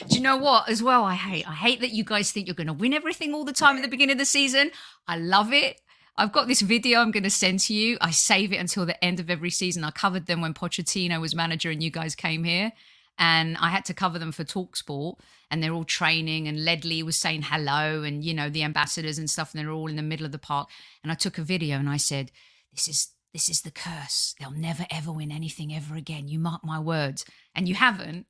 S1: Do you know what as well I hate that you guys think you're going to win everything all the time at the beginning of the season. I love it. I've got this video I'm going to send to you. I save it until the end of every season. I covered them when Pochettino was manager and you guys came here, and I had to cover them for TalkSport, and they're all training, and Ledley was saying hello, and you know, the ambassadors and stuff, and they're all in the middle of the park, and I took a video and I said, this is the curse. They'll never ever win anything ever again. You mark my words. And you haven't.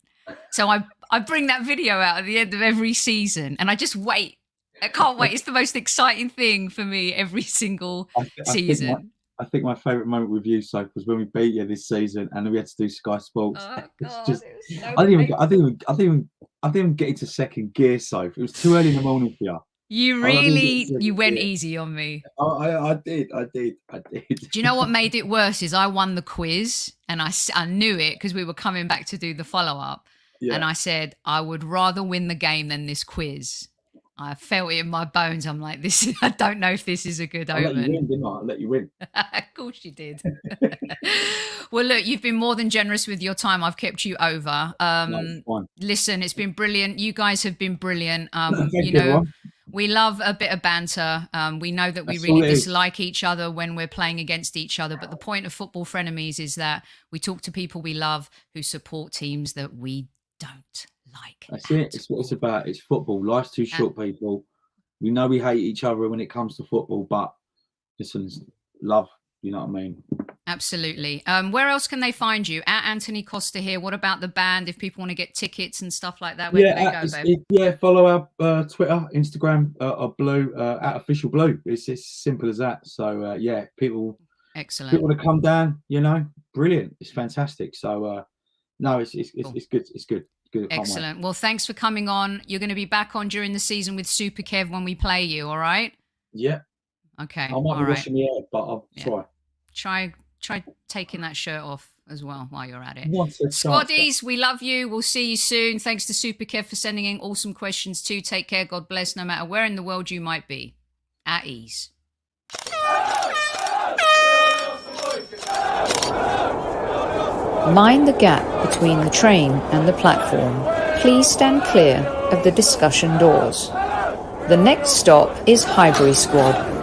S1: So I bring that video out at the end of every season, and I just wait. I can't wait. It's the most exciting thing for me every single season.
S3: I think my favourite moment with you, Soph, was when we beat you this season, and then we had to do Sky Sports.
S1: Oh God,
S3: just,
S1: it was so
S3: I didn't even get into second gear, Soph. It was too early in the morning for you.
S1: You went easy on me.
S3: I did.
S1: Do you know what made it worse is I won the quiz, and I knew it because we were coming back to do the follow-up. Yeah. And I said, I would rather win the game than this quiz. I felt it in my bones. I'm like, I don't know if this is a good omen.
S3: Let you win, didn't I? I'll let you win.
S1: Of course you did. Well, look, you've been more than generous with your time. I've kept you over. Listen, it's been brilliant. You guys have been brilliant. You know, everyone. We love a bit of banter. We know that we really dislike each other when we're playing against each other. But the point of Football Frenemies is that we talk to people we love who support teams that we don't like.
S3: That's it. It's what it's about. It's football. Life's too short, people. We know we hate each other when it comes to football, but listen, love. You know what I mean?
S1: Absolutely. Where else can they find you? At Antony Costa here. What about the band? If people want to get tickets and stuff like that, where do they go, babe?
S3: Follow our Twitter, Instagram, Blue, at Official Blue. It's as simple as that. So people.
S1: Excellent.
S3: People want to come down. You know, brilliant. It's fantastic. So no, it's good. It's good.
S1: Excellent. Well, thanks for coming on. You're going to be back on during the season with Super Kev when we play you. All right.
S3: Yeah.
S1: Okay.
S3: I might be washing my hair, but I'll try.
S1: Try taking that shirt off as well while you're at it.
S3: Squaddies,
S1: we love you. We'll see you soon. Thanks to Super Kev for sending in awesome questions too. Take care. God bless. No matter where in the world you might be. At ease.
S2: Mind the gap between the train and the platform. Please stand clear of the discussion doors. The next stop is Highbury Squad.